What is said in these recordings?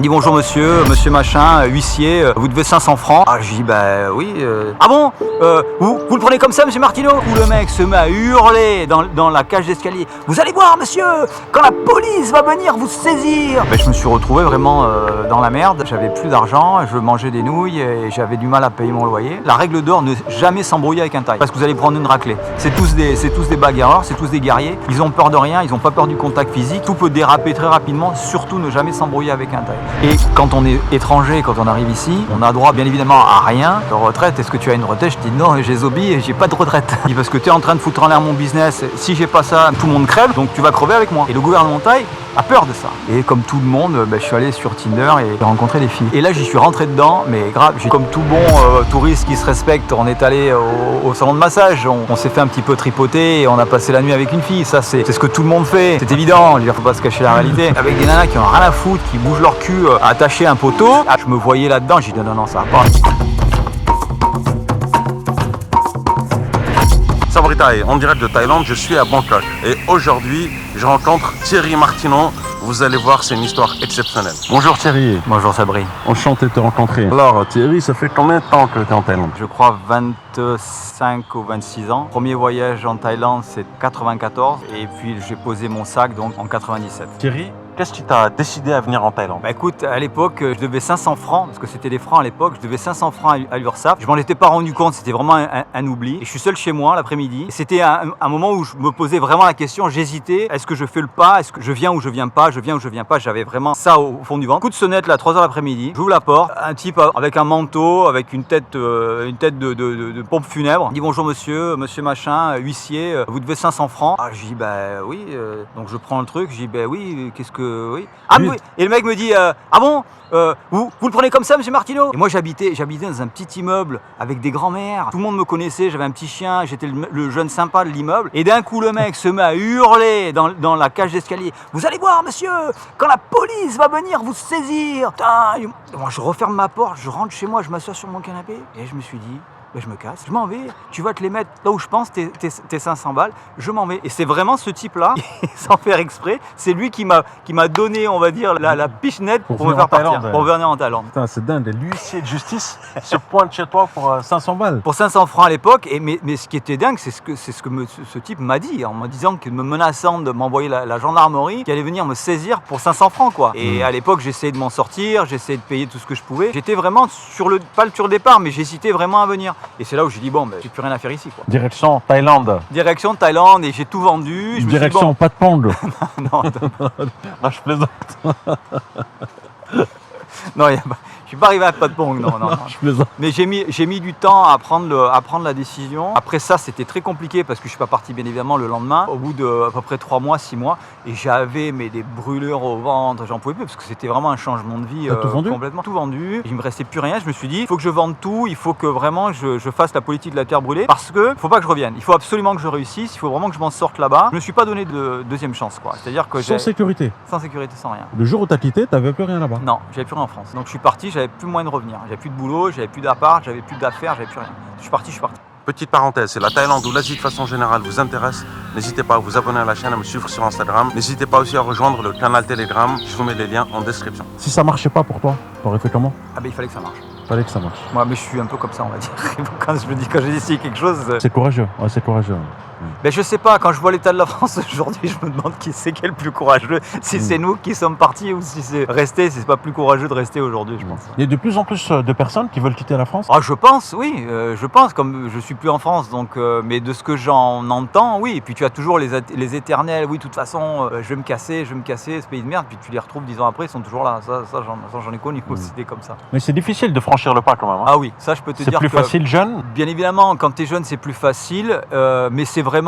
Il dit bonjour monsieur, monsieur machin, huissier, vous devez 500 francs. Ah je dis bah oui. Ah bon vous le prenez comme ça monsieur Martineau? Où le mec se met à hurler dans la cage d'escalier. Vous allez voir monsieur, quand la police va venir vous saisir. Je me suis retrouvé vraiment dans la merde. J'avais plus d'argent, je mangeais des nouilles et j'avais du mal à payer mon loyer. La règle d'or, ne jamais s'embrouiller avec un taille. Parce que vous allez prendre une raclée. C'est tous des bagarreurs, c'est tous des guerriers. Ils ont peur de rien, ils ont pas peur du contact physique. Tout peut déraper très rapidement, surtout ne jamais s'embrouiller avec un taille. Et quand on est étranger, quand on arrive ici, on a droit bien évidemment à rien. De retraite, est-ce que tu as une retraite? Je dis non, j'ai Zobi et j'ai pas de retraite. Parce que tu es en train de foutre en l'air mon business. Si j'ai pas ça, tout le monde crève, donc tu vas crever avec moi. Et le gouvernement taille a peur de ça. Et comme tout le monde, je suis allé sur Tinder et j'ai rencontré des filles. Et là, j'y suis rentré dedans, mais grave, comme tout bon touriste qui se respecte, on est allé au salon de massage, on s'est fait un petit peu tripoter et on a passé la nuit avec une fille. Ça, c'est ce que tout le monde fait. C'est évident, il ne faut pas se cacher la réalité. Avec des nanas qui ont rien à foutre, qui bougent leur cul attaché à un poteau. Ah, je me voyais là-dedans, j'ai dit non, ça va pas. Sabri Taye, en direct de Thaïlande, je suis à Bangkok et aujourd'hui je rencontre Thierry Martineau. Vous allez voir, c'est une histoire exceptionnelle. Bonjour Thierry. Bonjour Sabri. Enchanté de te rencontrer. Alors Thierry, ça fait combien de temps que tu es en Thaïlande? Je crois 25 ou 26 ans. Premier voyage en Thaïlande, c'est 94 et puis j'ai posé mon sac donc en 97. Thierry, qu'est-ce qui t'a décidé à venir en Thaïlande? Écoute, à l'époque, je devais 500 francs, parce que c'était des francs à l'époque, je devais 500 francs à l'URSSAF. Je m'en étais pas rendu compte, c'était vraiment un oubli. Et je suis seul chez moi l'après-midi. C'était un moment où je me posais vraiment la question, j'hésitais, est-ce que je fais le pas, est-ce que je viens ou je viens pas, je viens ou je viens pas, j'avais vraiment ça au fond du ventre. Coup de sonnette, là, 3h l'après-midi, j'ouvre la porte, un type avec un manteau, avec une tête de pompe funèbre. Il dit bonjour monsieur, monsieur machin, huissier, vous devez 500 francs. Ah, je dis bah oui, donc je prends le truc, je dis bah oui, qu'est-ce que... Oui. Ah oui. Et le mec me dit ah bon vous le prenez comme ça monsieur Martineau? Et moi j'habitais dans un petit immeuble avec des grands-mères. Tout le monde me connaissait, j'avais un petit chien, j'étais le jeune sympa de l'immeuble. Et d'un coup le mec se met à hurler dans la cage d'escalier. Vous allez voir monsieur, quand la police va venir vous saisir. Putain, moi je referme ma porte, je rentre chez moi, je m'assois sur mon canapé et je me suis dit je me casse, je m'en vais, tu vas te les mettre là où je pense, tes 500 balles, je m'en vais. Et c'est vraiment ce type-là, sans faire exprès, c'est lui qui m'a donné, on va dire, la pichenette pour me faire partir, pour venir en Thaïlande. Putain, c'est dingue, l'huissier de justice se pointe chez toi pour 500 balles. Pour 500 francs à l'époque, mais ce qui était dingue, c'est ce que ce type m'a dit, en me disant, me menaçant de m'envoyer la gendarmerie, qui allait venir me saisir pour 500 francs, quoi. Et à l'époque, j'essayais de m'en sortir, j'essayais de payer tout ce que je pouvais. J'étais vraiment pas le départ, mais j'hésitais vraiment à venir. Et c'est là où j'ai dit, j'ai plus rien à faire ici, quoi. Direction Thaïlande. Direction Thaïlande, et j'ai tout vendu. Direction pas de Pong. Non, je plaisante. Non, je suis pas arrivé à pas de Pong, non. Je plaisante. Mais j'ai mis du temps à prendre la décision. Après ça, c'était très compliqué parce que je suis pas parti bien évidemment le lendemain. Au bout de à peu près 3 mois, 6 mois, et j'avais des brûlures au ventre, j'en pouvais plus parce que c'était vraiment un changement de vie complètement tout vendu. Il me restait plus rien. Je me suis dit, il faut que je vende tout, il faut que vraiment je fasse la politique de la terre brûlée parce que faut pas que je revienne. Il faut absolument que je réussisse. Il faut vraiment que je m'en sorte là-bas. Je me suis pas donné de deuxième chance, quoi. C'est-à-dire que sans sécurité, sans rien. Le jour où t'as quitté, t'avais plus rien là-bas. Non, j'avais plus rien en France. Donc je suis parti, j'avais plus moyen de revenir. J'avais plus de boulot, j'avais plus d'appart, j'avais plus d'affaires, j'avais plus rien. Je suis parti. Petite parenthèse, c'est la Thaïlande ou l'Asie de façon générale vous intéresse, n'hésitez pas à vous abonner à la chaîne, à me suivre sur Instagram. N'hésitez pas aussi à rejoindre le canal Telegram, je vous mets les liens en description. Si ça marchait pas pour toi, t'aurais fait comment? Il fallait que ça marche. Fallait que ça marche. Moi, mais je suis un peu comme ça, on va dire. Quand j'ai décidé quelque chose... C'est courageux, ouais, c'est courageux. Je sais pas, quand je vois l'état de la France aujourd'hui, je me demande qui c'est qui est le plus courageux. Si c'est nous qui sommes partis ou si c'est resté, c'est pas plus courageux de rester aujourd'hui, je pense. Il y a de plus en plus de personnes qui veulent quitter la France. Ah, je pense, oui, je pense, comme je suis plus en France, donc, mais de ce que j'en entends, oui. Et puis tu as toujours les éternels, oui, de toute façon, je vais me casser, ce pays de merde, puis tu les retrouves 10 ans après, ils sont toujours là. Ça j'en ai connu aussi des comme ça. Mais c'est difficile de franchir le pas quand même. Ah oui, ça je peux te dire que... C'est plus facile jeune? Bien évidemment, quand tu es jeune, c'est plus facile, mais c'est vraiment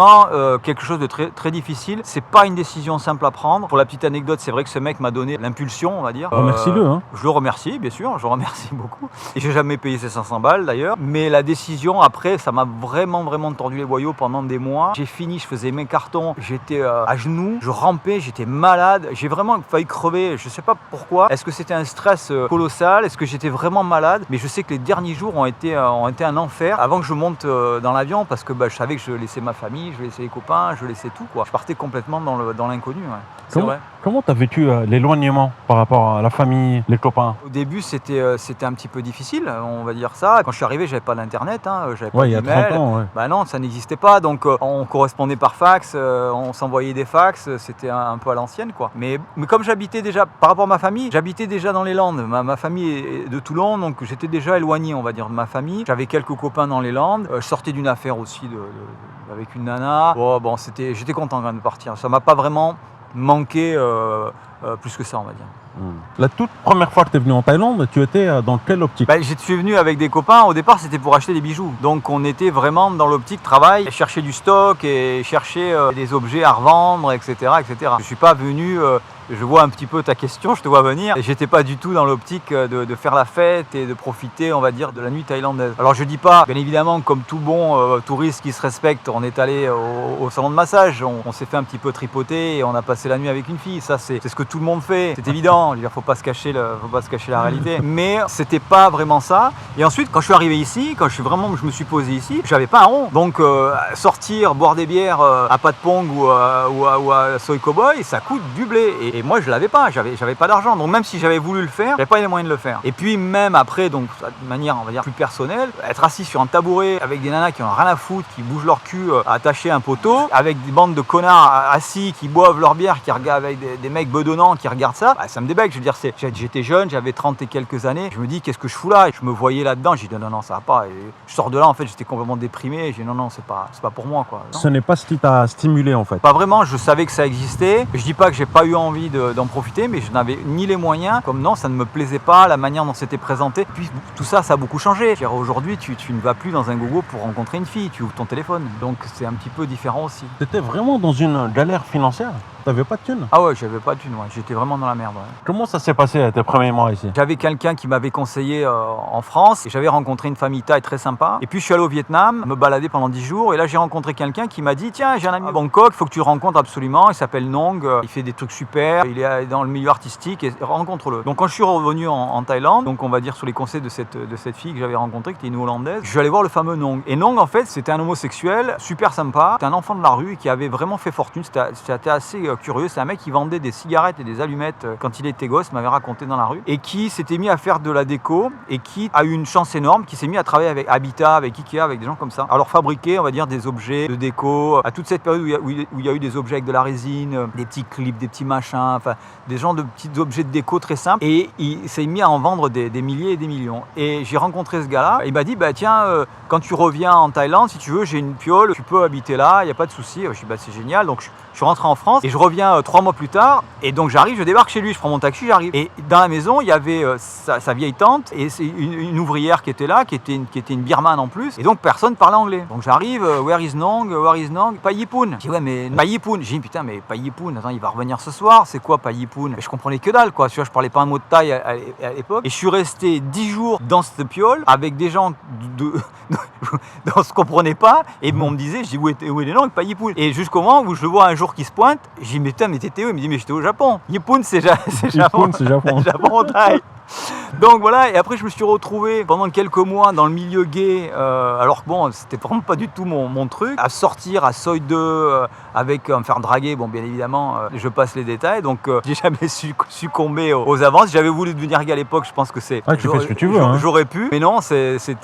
quelque chose de très, très difficile. C'est pas une décision simple à prendre. Pour la petite anecdote, c'est vrai que ce mec m'a donné l'impulsion, on va dire. Remercie-le, hein. Je le remercie, bien sûr, je le remercie beaucoup. Et j'ai jamais payé ces 500 balles d'ailleurs. Mais la décision, après, ça m'a vraiment tordu les boyaux pendant des mois. J'ai fini, je faisais mes cartons, j'étais à genoux, je rampais, j'étais malade. J'ai vraiment failli crever, je sais pas pourquoi. Est-ce que c'était un stress colossal? Est-ce que j'étais vraiment malade? Mais je sais que les derniers jours ont été un enfer avant que je monte dans l'avion parce que je savais que je laissais ma famille. famille, je laissais les copains, je laissais tout, quoi. Je partais complètement dans l'inconnu, ouais. C'est vrai. Comment tu as vécu l'éloignement par rapport à la famille, les copains? Au début, c'était un petit peu difficile, on va dire ça. Quand je suis arrivé, j'avais pas d'internet, j'avais pas Ouais, il y a d'email. 30 ans, ouais. Bah non, ça n'existait pas, donc on correspondait par fax, on s'envoyait des fax, c'était un peu à l'ancienne, quoi. Mais comme j'habitais déjà, par rapport à ma famille, j'habitais déjà dans les Landes. Ma famille est de Toulon, donc j'étais déjà éloigné, on va dire, de ma famille. J'avais quelques copains dans les Landes. Je sortais d'une affaire aussi avec une nana. Bon, j'étais content quand même de partir. Ça m'a pas vraiment manqué plus que ça, on va dire. La toute première fois que tu es venu en Thaïlande, tu étais dans quelle optique? Je suis venu avec des copains. Au départ, c'était pour acheter des bijoux. Donc, on était vraiment dans l'optique travail, chercher du stock et chercher des objets à revendre, etc., etc. Je suis pas venu. Je vois un petit peu ta question, je te vois venir. Et j'étais pas du tout dans l'optique de faire la fête et de profiter, on va dire, de la nuit thaïlandaise. Alors je dis pas, bien évidemment, comme tout bon touriste qui se respecte, on est allé au salon de massage, on s'est fait un petit peu tripoter et on a passé la nuit avec une fille. Ça, c'est ce que tout le monde fait. C'est évident. Je veux dire, faut pas se cacher la réalité. Mais c'était pas vraiment ça. Et ensuite, quand je suis arrivé ici, je me suis posé ici, j'avais pas un rond. Donc sortir, boire des bières à Patpong ou à Soi Cowboy, ça coûte du blé. Et moi, je l'avais pas, j'avais pas d'argent. Donc même si j'avais voulu le faire, j'avais pas les moyens de le faire. Et puis même après, donc de manière, on va dire, plus personnelle, être assis sur un tabouret avec des nanas qui ont rien à foutre, qui bougent leur cul attachés à un poteau, avec des bandes de connards assis qui boivent leur bière, qui regardent avec des mecs bedonnants qui regardent ça, ça me débec. Je veux dire, j'étais jeune, j'avais 30 et quelques années. Je me dis, qu'est-ce que je fous là? Je me voyais là-dedans, j'ai dit non, ça va pas. Et je sors de là, en fait, j'étais complètement déprimé. J'ai dit non, c'est pas pour moi, quoi. Non. Ce n'est pas ce qui t'a stimulé, en fait. Pas vraiment, je savais que ça existait. Je dis pas que j'ai pas eu envie d'en profiter, mais je n'avais ni les moyens, comme non, ça ne me plaisait pas, la manière dont c'était présenté. Puis tout ça, ça a beaucoup changé. Aujourd'hui, tu ne vas plus dans un gogo pour rencontrer une fille, tu ouvres ton téléphone. Donc c'est un petit peu différent aussi. T'étais vraiment dans une galère financière? T'avais pas de thunes? Ah ouais, j'avais pas de thunes, ouais. J'étais vraiment dans la merde. Ouais. Comment ça s'est passé tes premiers mois ici? J'avais quelqu'un qui m'avait conseillé en France et j'avais rencontré une famille thaï très sympa. Et puis je suis allé au Vietnam, me balader pendant 10 jours et là j'ai rencontré quelqu'un qui m'a dit tiens, j'ai un ami à Bangkok, il faut que tu le rencontres absolument. Il s'appelle Nong, il fait des trucs super, il est dans le milieu artistique et rencontre-le. Donc quand je suis revenu en Thaïlande, donc on va dire sur les conseils de cette fille que j'avais rencontrée, qui était une Hollandaise, je suis allé voir le fameux Nong. Et Nong en fait c'était un homosexuel super sympa, c'était un enfant de la rue qui avait vraiment fait fortune, c'était assez curieux, c'est un mec qui vendait des cigarettes et des allumettes quand il était gosse, m'avait raconté dans la rue, et qui s'était mis à faire de la déco et qui a eu une chance énorme, qui s'est mis à travailler avec Habitat, avec Ikea, avec des gens comme ça. Alors fabriquer, on va dire, des objets de déco, à toute cette période où il y a eu des objets avec de la résine, des petits clips, des petits machins, enfin des genres de petits objets de déco très simples, et il s'est mis à en vendre des milliers et des millions. Et j'ai rencontré ce gars-là, il m'a dit, tiens, quand tu reviens en Thaïlande, si tu veux, j'ai une piole, tu peux habiter là, il n'y a pas de souci. Je lui ai dit, c'est génial, donc je suis rentré en France et je reviens 3 mois plus tard, et donc j'arrive, je débarque chez lui, je prends mon taxi, j'arrive. Et dans la maison, il y avait sa vieille tante et c'est une ouvrière qui était là, qui était une birmane en plus, et donc personne parlait anglais. Donc j'arrive, where is Nong, Payipun. Je dis ouais mais Payipun. J'ai dit putain mais Payipun, attends il va revenir ce soir, c'est quoi Payipun? Mais je comprenais que dalle quoi, tu vois, je parlais pas un mot de thaï à l'époque. Et je suis resté 10 jours dans cette piole avec des gens on se comprenait pas, et on me disait, je dis où est les Nong, Payipun. Et jusqu'au moment où je le vois un jour qui se pointe, j'ai dit mais t'étais où? Il me dit mais j'étais au Japon. Yipun c'est Japon. Japon thaï. Donc voilà, et après je me suis retrouvé pendant quelques mois dans le milieu gay, alors que bon, c'était vraiment pas du tout mon truc, à sortir à Soi 2 avec me faire draguer, bon bien évidemment, je passe les détails, donc j'ai jamais succombé aux avances. J'avais voulu devenir gay à l'époque, je pense que c'est... Ah, tu fais ce que tu veux, hein. J'aurais pu, mais non,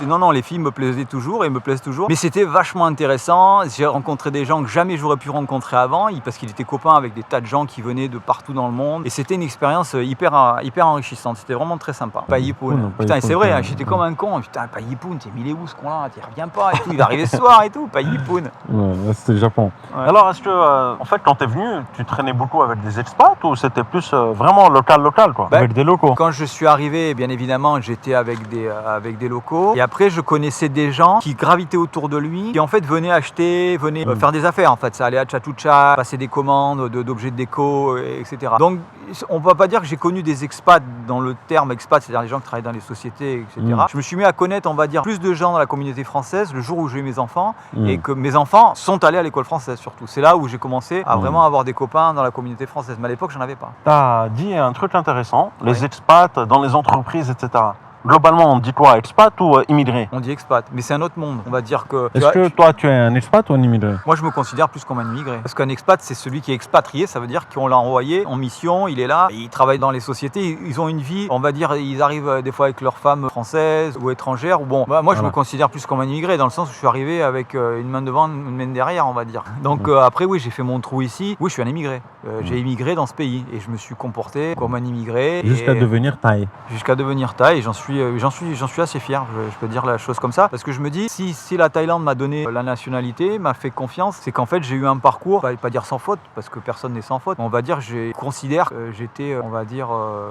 non, les filles me plaisaient toujours et me plaisent toujours, mais c'était vachement intéressant. J'ai rencontré des gens que jamais j'aurais pu rencontrer avant, parce qu'il était copain avec des tas de gens qui venaient de partout dans le monde, et c'était une expérience hyper enrichissante, c'était vraiment très sympa. Payipun. Putain, c'est vrai, j'étais comme un con. Putain, Payipun, il est où ce con-là? Il revient pas et tout, il va arriver ce soir et tout. Payipun. Ouais, c'était le Japon. Ouais. Alors, est-ce que, en fait, quand t'es venu, tu traînais beaucoup avec des expats ou c'était plus vraiment local, quoi, avec des locaux? Quand je suis arrivé, bien évidemment, j'étais avec des locaux. Et après, je connaissais des gens qui gravitaient autour de lui, qui en fait venaient acheter, venaient faire des affaires. En fait, ça allait à Chatucha, passer des commandes d'objets de déco, etc. Donc, on ne peut pas dire que j'ai connu des expats dans le terme expat, c'est-à-dire les gens qui travaillent dans les sociétés, etc. Je me suis mis à connaître, on va dire, plus de gens dans la communauté française le jour où j'ai eu mes enfants, et que mes enfants sont allés à l'école française surtout. C'est là où j'ai commencé à vraiment avoir des copains dans la communauté française. Mais à l'époque, j'en avais pas. Tu as dit un truc intéressant, les expats dans les entreprises, etc. Globalement, on dit quoi, expat ou immigré? On dit expat, mais c'est un autre monde. On va dire que... Est-ce que toi, tu es un expat ou un immigré? Moi, je me considère plus comme un immigré. Parce qu'un expat, c'est celui qui est expatrié. Ça veut dire qu'on l'a envoyé en mission, il est là, il travaille dans les sociétés, ils ont une vie, on va dire, ils arrivent des fois avec leur femme française ou étrangère. Ou bon, moi, je me considère plus comme un immigré, dans le sens où je suis arrivé avec une main devant, une main derrière, on va dire. Donc après, oui, j'ai fait mon trou ici. Oui, je suis un immigré. J'ai immigré dans ce pays et je me suis comporté comme un immigré. Jusqu'à devenir thaï. Jusqu'à devenir thaï, et j'en suis assez fier, je peux dire la chose comme ça, parce que je me dis, si la Thaïlande m'a donné la nationalité, m'a fait confiance, c'est qu'en fait j'ai eu un parcours, je vais pas dire sans faute, parce que personne n'est sans faute, mais on va dire, je considère que j'étais, on va dire...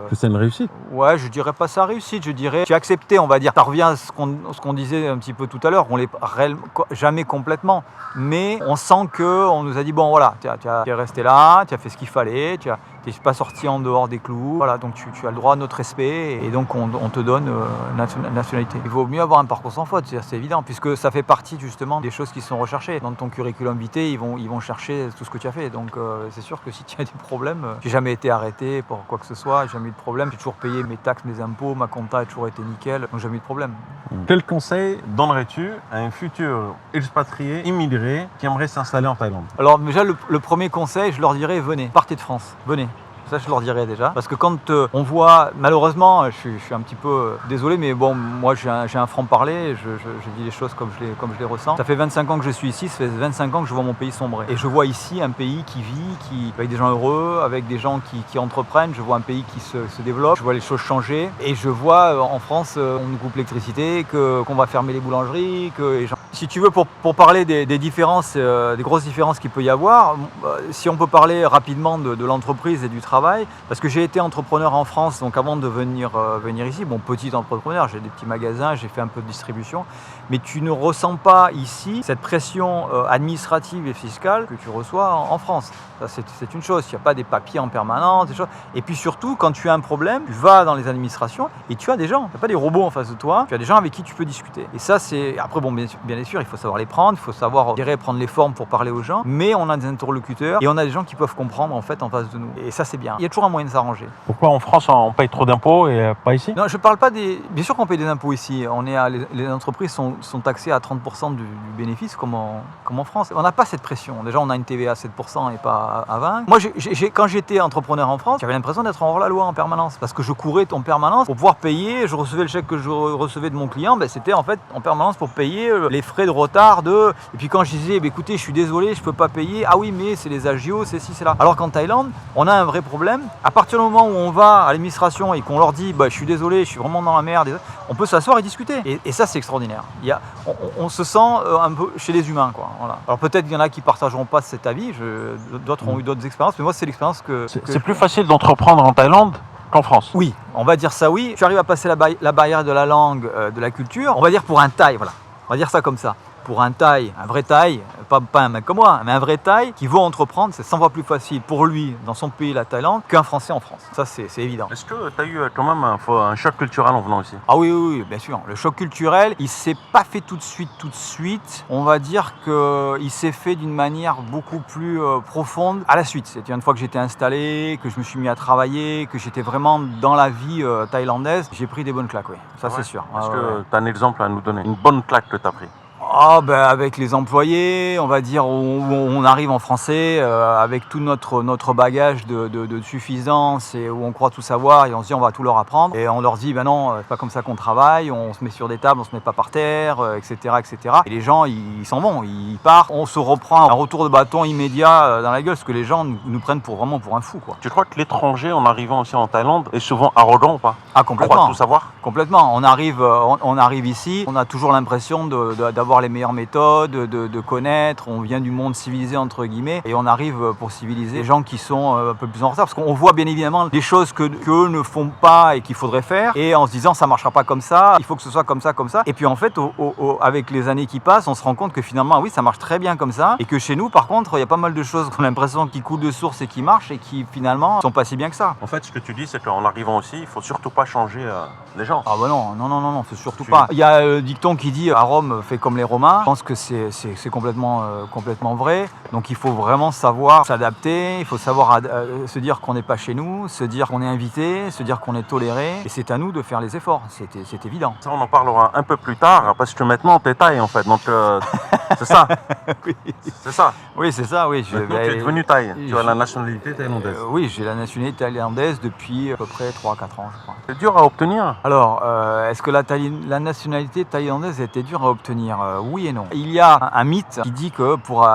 Que c'est une réussite? Ouais, je dirais pas ça réussite, je dirais, j'ai accepté, on va dire, ça revient à ce qu'on disait un petit peu tout à l'heure, on l'est jamais complètement, mais on sent qu'on nous a dit, bon voilà, tu es resté là, tu as fait ce qu'il fallait, tu n'es pas sorti en dehors des clous, voilà, donc tu as le droit à notre respect, et donc on te donne nationalité. Il vaut mieux avoir un parcours sans faute, c'est évident, puisque ça fait partie justement des choses qui sont recherchées. Dans ton curriculum vitae, ils vont chercher tout ce que tu as fait, donc c'est sûr que si tu as des problèmes, j'ai jamais été arrêté pour quoi que ce soit, j'ai jamais eu de problème, j'ai toujours payé mes taxes, mes impôts, ma compta a toujours été nickel, donc j'ai jamais eu de problème. Quel conseil donnerais-tu à un futur expatrié, immigré, qui aimerait s'installer en Thaïlande? Alors déjà, le premier conseil, je leur dirais, venez, partez de France, venez. Ça, je leur dirais déjà. Parce que quand on voit, malheureusement, je suis un petit peu désolé, mais bon, moi, j'ai un franc-parler, je dis les choses comme je les ressens. Ça fait 25 ans que je suis ici, ça fait 25 ans que je vois mon pays sombrer. Et je vois ici un pays qui vit, avec des gens heureux, avec des gens qui entreprennent. Je vois un pays qui se développe, je vois les choses changer. Et je vois, en France, on nous coupe l'électricité, qu'on va fermer les boulangeries, que les gens... Si tu veux, pour parler des différences, des grosses différences qu'il peut y avoir, si on peut parler rapidement de l'entreprise et du travail, parce que j'ai été entrepreneur en France, donc avant de venir ici, bon, petit entrepreneur, j'ai des petits magasins, j'ai fait un peu de distribution, mais tu ne ressens pas ici cette pression administrative et fiscale que tu reçois en France. Ça, c'est une chose, il n'y a pas des papiers en permanence, des choses. Et puis surtout, quand tu as un problème, tu vas dans les administrations et tu as des gens, tu n'as pas des robots en face de toi, tu as des gens avec qui tu peux discuter. Et ça, c'est... Après, bon, bien sûr, il faut savoir les prendre, il faut savoir prendre les formes pour parler aux gens, mais on a des interlocuteurs et on a des gens qui peuvent comprendre en fait en face de nous. Et ça, c'est bien. Il y a toujours un moyen de s'arranger. Pourquoi en France, on paye trop d'impôts et pas ici? Non, je ne parle pas des... Bien sûr qu'on paye des impôts ici. Les entreprises sont taxées à 30% du bénéfice comme en France. On n'a pas cette pression. Déjà, on a une TVA à 7% et pas à 20%. Moi, quand j'étais entrepreneur en France, j'avais l'impression d'être en hors-la-loi en permanence. Parce que je courais en permanence pour pouvoir payer. Je recevais le chèque que je recevais de mon client. C'était en fait en permanence pour payer les frais de retard. Et puis quand je disais, écoutez, je suis désolé, je ne peux pas payer. Ah oui, mais c'est les agios, c'est ci, c'est là. Alors qu'en Thaïlande, on a un vrai problème. À partir du moment où on va à l'administration et qu'on leur dit, je suis désolé, je suis vraiment dans la merde, on peut s'asseoir et discuter. Et ça, c'est extraordinaire. On se sent un peu chez les humains, quoi. Voilà. Alors peut-être qu'il y en a qui ne partageront pas cet avis, d'autres ont eu d'autres expériences, mais moi, c'est l'expérience que... C'est plus facile d'entreprendre en Thaïlande qu'en France? Oui, on va dire ça, oui. Tu arrives à passer la barrière de la langue, de la culture, on va dire pour un Thaï, voilà. On va dire ça comme ça. Pour un Thaï, un vrai Thaï, pas un mec comme moi, mais un vrai Thaï qui veut entreprendre, c'est 100 fois plus facile pour lui, dans son pays, la Thaïlande, qu'un Français en France. Ça, c'est évident. Est-ce que tu as eu quand même un choc culturel en venant ici? Ah oui, bien sûr. Le choc culturel, il ne s'est pas fait tout de suite. On va dire qu'il s'est fait d'une manière beaucoup plus profonde à la suite. C'était une fois que j'étais installé, que je me suis mis à travailler, que j'étais vraiment dans la vie thaïlandaise, j'ai pris des bonnes claques, oui. Ça, c'est sûr. Est-ce que tu as un exemple à nous donner? Une bonne claque que tu as pris? Avec les employés, on va dire, où on arrive en français avec tout notre bagage de suffisance et où on croit tout savoir et on se dit on va tout leur apprendre et on leur dit non, c'est pas comme ça qu'on travaille, on se met sur des tables, on se met pas par terre, etc. Et les gens, ils s'en vont, ils partent, on se reprend un retour de bâton immédiat dans la gueule parce que les gens nous prennent vraiment pour un fou, quoi. Tu crois que l'étranger, en arrivant aussi en Thaïlande, est souvent arrogant ou pas? Ah, complètement. On croit tout savoir? Complètement. On arrive ici, on a toujours l'impression d'avoir les meilleures méthodes, de connaître, on vient du monde civilisé entre guillemets et on arrive pour civiliser les gens qui sont un peu plus en retard parce qu'on voit bien évidemment des choses qu'eux ne font pas et qu'il faudrait faire et en se disant ça marchera pas comme ça, il faut que ce soit comme ça et puis en fait avec les années qui passent on se rend compte que finalement oui ça marche très bien comme ça et que chez nous par contre il y a pas mal de choses qu'on a l'impression qui coulent de source et qui marchent et qui finalement sont pas si bien que ça. En fait ce que tu dis c'est qu'en arrivant aussi il faut surtout pas changer les gens. Ah bah non, faut surtout pas. Il y a un dicton qui dit à Rome fais comme les romain. Je pense que c'est complètement vrai. Donc il faut vraiment savoir s'adapter, il faut savoir se dire qu'on n'est pas chez nous, se dire qu'on est invité, se dire qu'on est toléré. Et c'est à nous de faire les efforts, c'est évident. Ça, on en parlera un peu plus tard, parce que maintenant, t'es thaï en fait, donc c'est ça. Oui. C'est ça. Oui, c'est ça, oui. Maintenant, tu es devenu thaï, tu as la nationalité thaïlandaise. Oui, j'ai la nationalité thaïlandaise depuis à peu près 3-4 ans, je crois. C'est dur à obtenir. Alors, est-ce que la nationalité thaïlandaise était dure à obtenir? Oui et non. Il y a un mythe qui dit que pour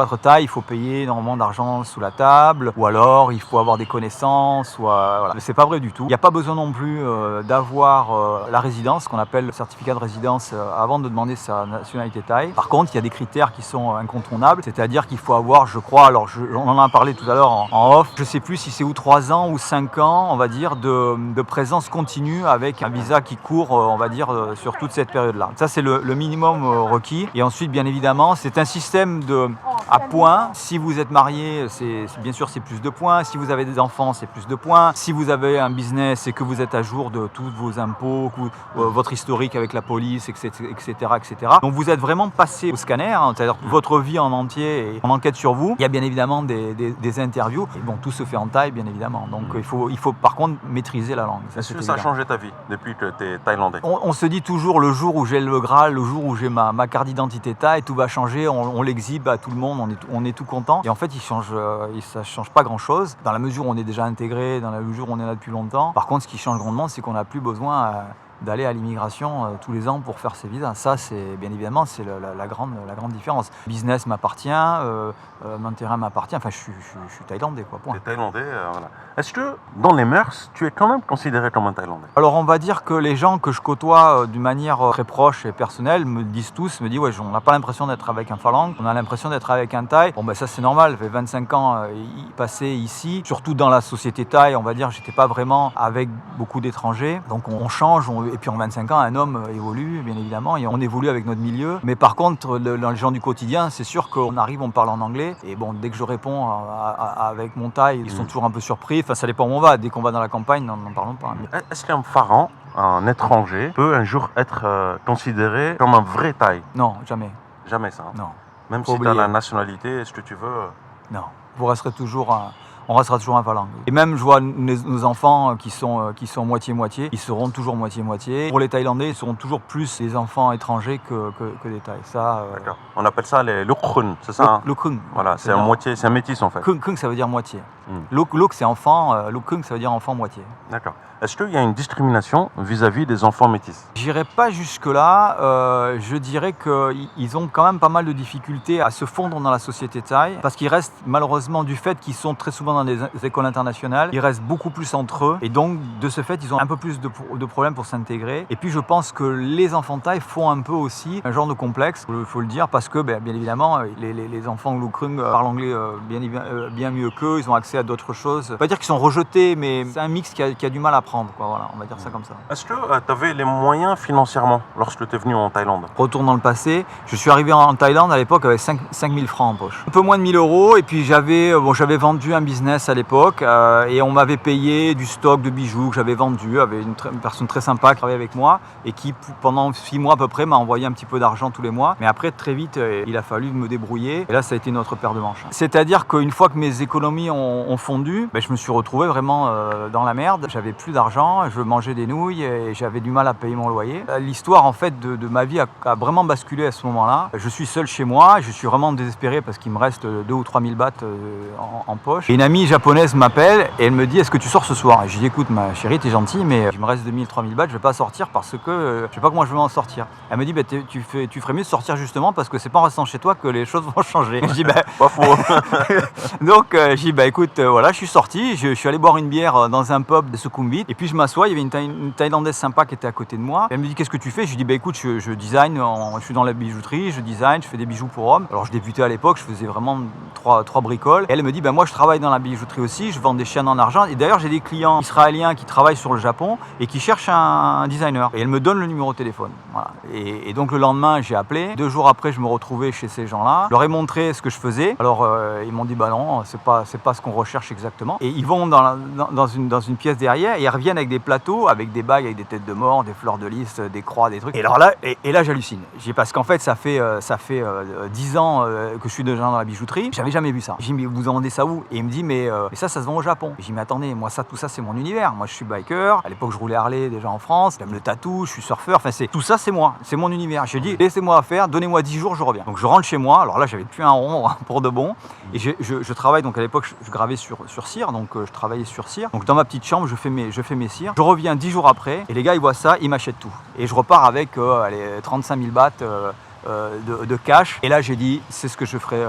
être thaï, il faut payer énormément d'argent sous la table, ou alors il faut avoir des connaissances, voilà. Mais c'est pas vrai du tout. Il n'y a pas besoin non plus d'avoir la résidence, qu'on appelle le certificat de résidence, avant de demander sa nationalité thaï. Par contre, il y a des critères qui sont incontournables, c'est-à-dire qu'il faut avoir, je crois, alors on en a parlé tout à l'heure en off, je sais plus si c'est ou 3 ans ou 5 ans, on va dire, de présence continue avec un visa qui court, on va dire, sur toute cette période-là. Ça, c'est le minimum requis. Et ensuite, bien évidemment, c'est un système à points. Si vous êtes marié, bien sûr, c'est plus de points. Si vous avez des enfants, c'est plus de points. Si vous avez un business et que vous êtes à jour de tous vos impôts, votre historique avec la police, etc., etc. Donc, vous êtes vraiment passé au scanner, hein, c'est-à-dire votre vie en entier et on enquête sur vous. Il y a bien évidemment des interviews. Et bon, tout se fait en thaï, bien évidemment. Donc, il faut par contre maîtriser la langue. Est-ce que ça a changé ta vie depuis que tu es thaïlandais? On se dit toujours, le jour où j'ai le Graal, le jour où j'ai ma carte d'identité thaï, tout va changer, on l'exhibe à tout le monde, on est tout content. Et en fait, ça ne change pas grand-chose, dans la mesure où on est déjà intégré, dans la mesure où on est là depuis longtemps. Par contre, ce qui change grandement, c'est qu'on n'a plus besoin d'aller à l'immigration tous les ans pour faire ses visas. Ça, c'est bien évidemment, c'est la grande différence. Le business m'appartient, mon terrain m'appartient, enfin je suis thaïlandais, quoi, point. Tu es thaïlandais, voilà. Est-ce que dans les mœurs, tu es quand même considéré comme un thaïlandais? Alors on va dire que les gens que je côtoie d'une manière très proche et personnelle me disent tous, ouais, on n'a pas l'impression d'être avec un Phalang, on a l'impression d'être avec un Thaï. Bon ben ça c'est normal, j'ai 25 ans passés ici, surtout dans la société thaï, on va dire, j'étais pas vraiment avec beaucoup d'étrangers, donc on change, et puis en 25 ans, un homme évolue, bien évidemment, et on évolue avec notre milieu. Mais par contre, dans les gens du quotidien, c'est sûr qu'on arrive, on parle en anglais. Et bon, dès que je réponds avec mon thaï, ils sont toujours un peu surpris. Enfin, ça dépend où on va. Dès qu'on va dans la campagne, n'en parlons pas. Est-ce qu'un Phalang, un étranger, peut un jour être considéré comme un vrai thaï? Non, jamais. Jamais ça. Non. Même si tu as la nationalité, est-ce que tu veux? Non. On restera toujours un Phalang. Et même, je vois nos enfants qui sont moitié-moitié, ils seront toujours moitié-moitié. Pour les Thaïlandais, ils seront toujours plus des enfants étrangers que des Thaïs. Ça, D'accord. On appelle ça les Lukrun, c'est ça? Lukrun. Voilà, c'est un métis en fait. Kung, ça veut dire moitié. Luk, c'est enfant. Lukung, ça veut dire enfant moitié. D'accord. Est-ce qu'il y a une discrimination vis-à-vis des enfants métis? J'irai pas jusque-là. Je dirais qu'ils ont quand même pas mal de difficultés à se fondre dans la société thaï, parce qu'ils restent, malheureusement, du fait qu'ils sont très souvent dans des écoles internationales, ils restent beaucoup plus entre eux, et donc de ce fait, ils ont un peu plus de problèmes pour s'intégrer. Et puis je pense que les enfants thaï font un peu aussi un genre de complexe, il faut le dire, parce que bien évidemment, les enfants Lukrung parlent anglais bien mieux qu'eux, ils ont accès à d'autres choses. Je ne vais pas dire qu'ils sont rejetés, mais c'est un mix qui a du mal à prendre, quoi. Voilà, on va dire ça comme ça. Est-ce que tu avais les moyens financièrement lorsque tu es venu en Thaïlande? Retourne dans le passé, je suis arrivé en Thaïlande à l'époque avec 5 000 francs en poche. Un peu moins de 1 000 euros, et puis j'avais vendu un business à l'époque, et on m'avait payé du stock de bijoux que j'avais vendu, avec une personne très sympa qui travaillait avec moi, et qui pendant 6 mois à peu près m'a envoyé un petit peu d'argent tous les mois. Mais après, très vite, il a fallu me débrouiller, et là ça a été notre paire de manches. C'est-à-dire qu'une fois que mes économies ont fondu, je me suis retrouvé vraiment dans la merde. J'avais plus d'argent, je mangeais des nouilles et j'avais du mal à payer mon loyer. L'histoire en fait de ma vie a vraiment basculé à ce moment-là. Je suis seul chez moi, je suis vraiment désespéré parce qu'il me reste 2 ou 3 000 bahts en poche. Et une amie japonaise m'appelle et elle me dit: est-ce que tu sors ce soir? Et je dis: écoute ma chérie, t'es gentille, mais il me reste 2 000, 3 000 bahts, je vais pas sortir parce que je sais pas comment je vais m'en sortir. Elle me dit: tu ferais mieux de sortir justement parce que c'est pas en restant chez toi que les choses vont changer. Je dis: pas faux. Donc je dis: écoute, voilà, je suis sorti, je suis allé boire une bière dans un pub de Sukhumvit, et puis je m'assois, il y avait une Thaïlandaise sympa qui était à côté de moi. Elle me dit: qu'est-ce que tu fais? Je lui dis: écoute, je design, je suis dans la bijouterie, je design, je fais des bijoux pour hommes. Alors je débutais à l'époque, je faisais vraiment trois bricoles. Et elle me dit: moi je travaille dans la bijouterie aussi, je vends des chaînes en argent, et d'ailleurs j'ai des clients israéliens qui travaillent sur le Japon et qui cherchent un designer. Et elle me donne le numéro de téléphone. Voilà. Et donc le lendemain j'ai appelé. 2 jours après je me retrouvais chez ces gens-là. Je leur ai montré ce que je faisais. Alors ils m'ont dit: non, c'est pas ce qu'on recherche exactement. Et ils vont dans une pièce derrière, et reviennent avec des plateaux, avec des bagues, avec des têtes de mort, des fleurs de lys, des croix, des trucs. Et alors là, là j'hallucine. Parce qu'en fait, ça fait 10 ans que je suis déjà dans la bijouterie. J'avais jamais vu ça. J'ai dit, mais vous en vendez ça où? Et il me dit, mais ça se vend au Japon. J'ai dit, mais attendez, moi tout ça c'est mon univers. Moi je suis biker. À l'époque je roulais Harley déjà en France. J'aime le tatou, je suis surfeur. Enfin tout ça c'est moi, c'est mon univers. J'ai dit, laissez-moi faire, donnez-moi 10 jours, je reviens. Donc je rentre chez moi. Alors là j'avais plus un rond pour de bon. Et je travaille, donc à l'époque je gravais sur cire, donc je travaillais sur cire. Donc dans ma petite chambre je fais mes cires. Je reviens 10 jours après et les gars ils voient ça, ils m'achètent tout. Et je repars avec 35 000 bahts de cash. Et là j'ai dit, c'est ce que je ferai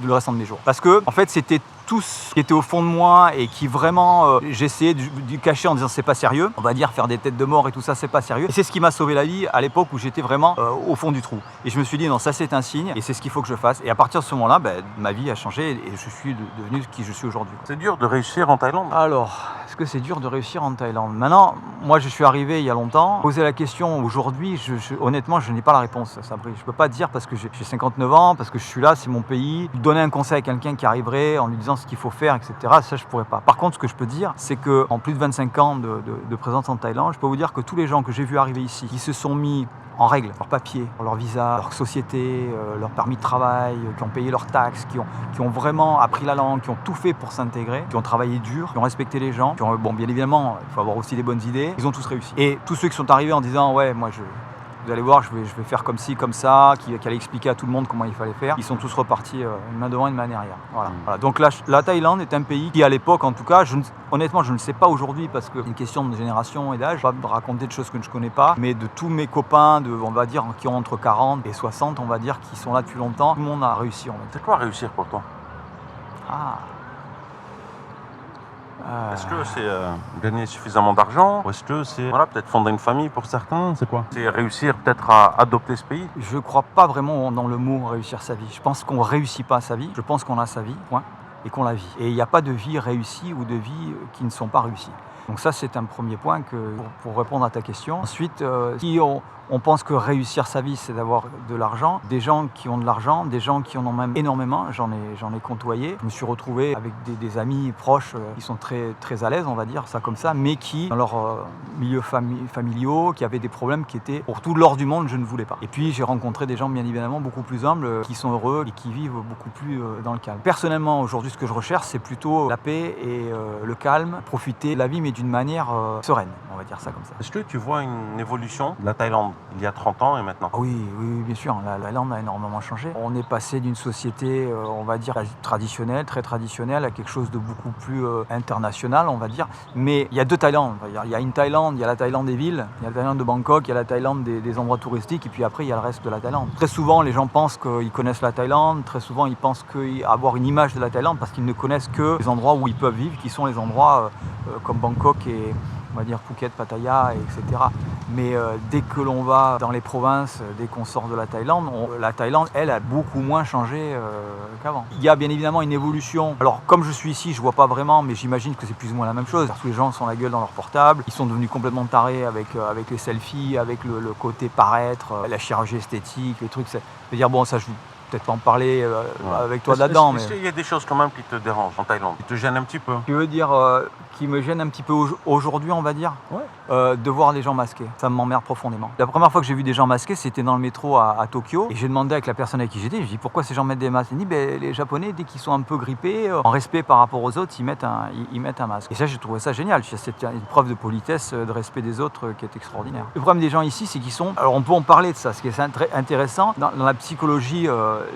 le restant de mes jours. Parce que en fait c'était tout ce qui était au fond de moi et qui vraiment j'essayais de cacher en disant c'est pas sérieux, on va dire faire des têtes de mort et tout ça c'est pas sérieux, et c'est ce qui m'a sauvé la vie à l'époque où j'étais vraiment au fond du trou, et je me suis dit non, ça c'est un signe et c'est ce qu'il faut que je fasse, et à partir de ce moment là ma vie a changé et je suis devenu qui je suis aujourd'hui. C'est dur de réussir en Thaïlande? Alors, est-ce que c'est dur de réussir en Thaïlande? Maintenant, moi je suis arrivé il y a longtemps, poser la question aujourd'hui, honnêtement je n'ai pas la réponse, Sabri. Je peux pas dire parce que j'ai 59 ans, parce que je suis là, c'est mon pays. Donner un conseil à quelqu'un qui arriverait en lui disant ce qu'il faut faire, etc., ça je pourrais pas. Par contre, ce que je peux dire, c'est que en plus de 25 ans de présence en Thaïlande, je peux vous dire que tous les gens que j'ai vus arriver ici, qui se sont mis en règle, leurs papiers, leur visa, leur société, leur permis de travail, qui ont payé leurs taxes, qui ont vraiment appris la langue, qui ont tout fait pour s'intégrer, qui ont travaillé dur, qui ont respecté les gens, qui ont, bon, bien évidemment, il faut avoir aussi des bonnes idées, ils ont tous réussi. Et tous ceux qui sont arrivés en disant, ouais, moi vous allez voir, je vais faire comme ci, comme ça, qui allait expliquer à tout le monde comment il fallait faire. Ils sont tous repartis une main devant, une main derrière. Voilà. Donc la Thaïlande est un pays qui, à l'époque, en tout cas, honnêtement, je ne sais pas aujourd'hui parce que c'est une question de génération et d'âge. Je ne vais pas raconter de choses que je ne connais pas, mais de tous mes copains, on va dire, qui ont entre 40 et 60, on va dire, qui sont là depuis longtemps, tout le monde a réussi. C'est quoi réussir pour toi? Est-ce que c'est gagner suffisamment d'argent? Ou est-ce que c'est peut-être fonder une famille pour certains? C'est quoi? C'est réussir peut-être à adopter ce pays? Je ne crois pas vraiment dans le mot réussir sa vie. Je pense qu'on ne réussit pas sa vie. Je pense qu'on a sa vie, point, et qu'on la vit. Et il n'y a pas de vie réussie ou de vie qui ne sont pas réussies. Donc ça, c'est un premier point pour répondre à ta question. Ensuite, si on pense que réussir sa vie, c'est d'avoir de l'argent. Des gens qui ont de l'argent, des gens qui en ont même énormément, j'en ai côtoyé. Je me suis retrouvé avec des amis proches qui sont très, très à l'aise, on va dire ça comme ça, mais qui, dans leur milieu familiaux, qui avaient des problèmes qui étaient, pour tout l'or du monde, je ne voulais pas. Et puis, j'ai rencontré des gens, bien évidemment, beaucoup plus humbles, qui sont heureux et qui vivent beaucoup plus dans le calme. Personnellement, aujourd'hui, ce que je recherche, c'est plutôt la paix et le calme, profiter de la vie, mais d'une manière sereine, on va dire ça comme ça. Est-ce que tu vois une évolution de la Thaïlande il y a 30 ans et maintenant? Oui, bien sûr. La Thaïlande a énormément changé. On est passé d'une société, on va dire, traditionnelle, très traditionnelle, à quelque chose de beaucoup plus international, on va dire. Mais il y a deux Thaïlandes. Il y a une Thaïlande, il y a la Thaïlande des villes, il y a la Thaïlande de Bangkok, il y a la Thaïlande des endroits touristiques, et puis après, il y a le reste de la Thaïlande. Très souvent, les gens pensent qu'ils connaissent la Thaïlande. Très souvent, ils pensent avoir une image de la Thaïlande parce qu'ils ne connaissent que les endroits où ils peuvent vivre, qui sont les endroits comme Bangkok et, on va dire, Phuket, Pattaya, etc. Mais dès que l'on va dans les provinces, dès qu'on sort de la Thaïlande, elle, a beaucoup moins changé qu'avant. Il y a bien évidemment une évolution. Alors, comme je suis ici, je vois pas vraiment, mais j'imagine que c'est plus ou moins la même chose. Tous les gens sont la gueule dans leur portable. Ils sont devenus complètement tarés avec les selfies, avec le côté paraître, la chirurgie esthétique, les trucs. C'est-à-dire, bon, ça, je peut-être pas en parler avec toi là-dedans. Est-ce qu'il y a des choses quand même qui te dérangent en Thaïlande, qui te gênent un petit peu? Tu veux dire qui me gêne un petit peu aujourd'hui, on va dire, de voir les gens masqués. Ça m'emmerde profondément. La première fois que j'ai vu des gens masqués, c'était dans le métro à Tokyo. Et j'ai demandé avec la personne avec qui j'étais, je dis pourquoi ces gens mettent des masques? Il dit les Japonais, dès qu'ils sont un peu grippés, en respect par rapport aux autres, ils mettent un masque. Et ça, j'ai trouvé ça génial. C'est une preuve de politesse, de respect des autres qui est extraordinaire. Le problème des gens ici, c'est qu'ils sont... Alors on peut en parler de ça, ce qui est très intéressant. Dans la psychologie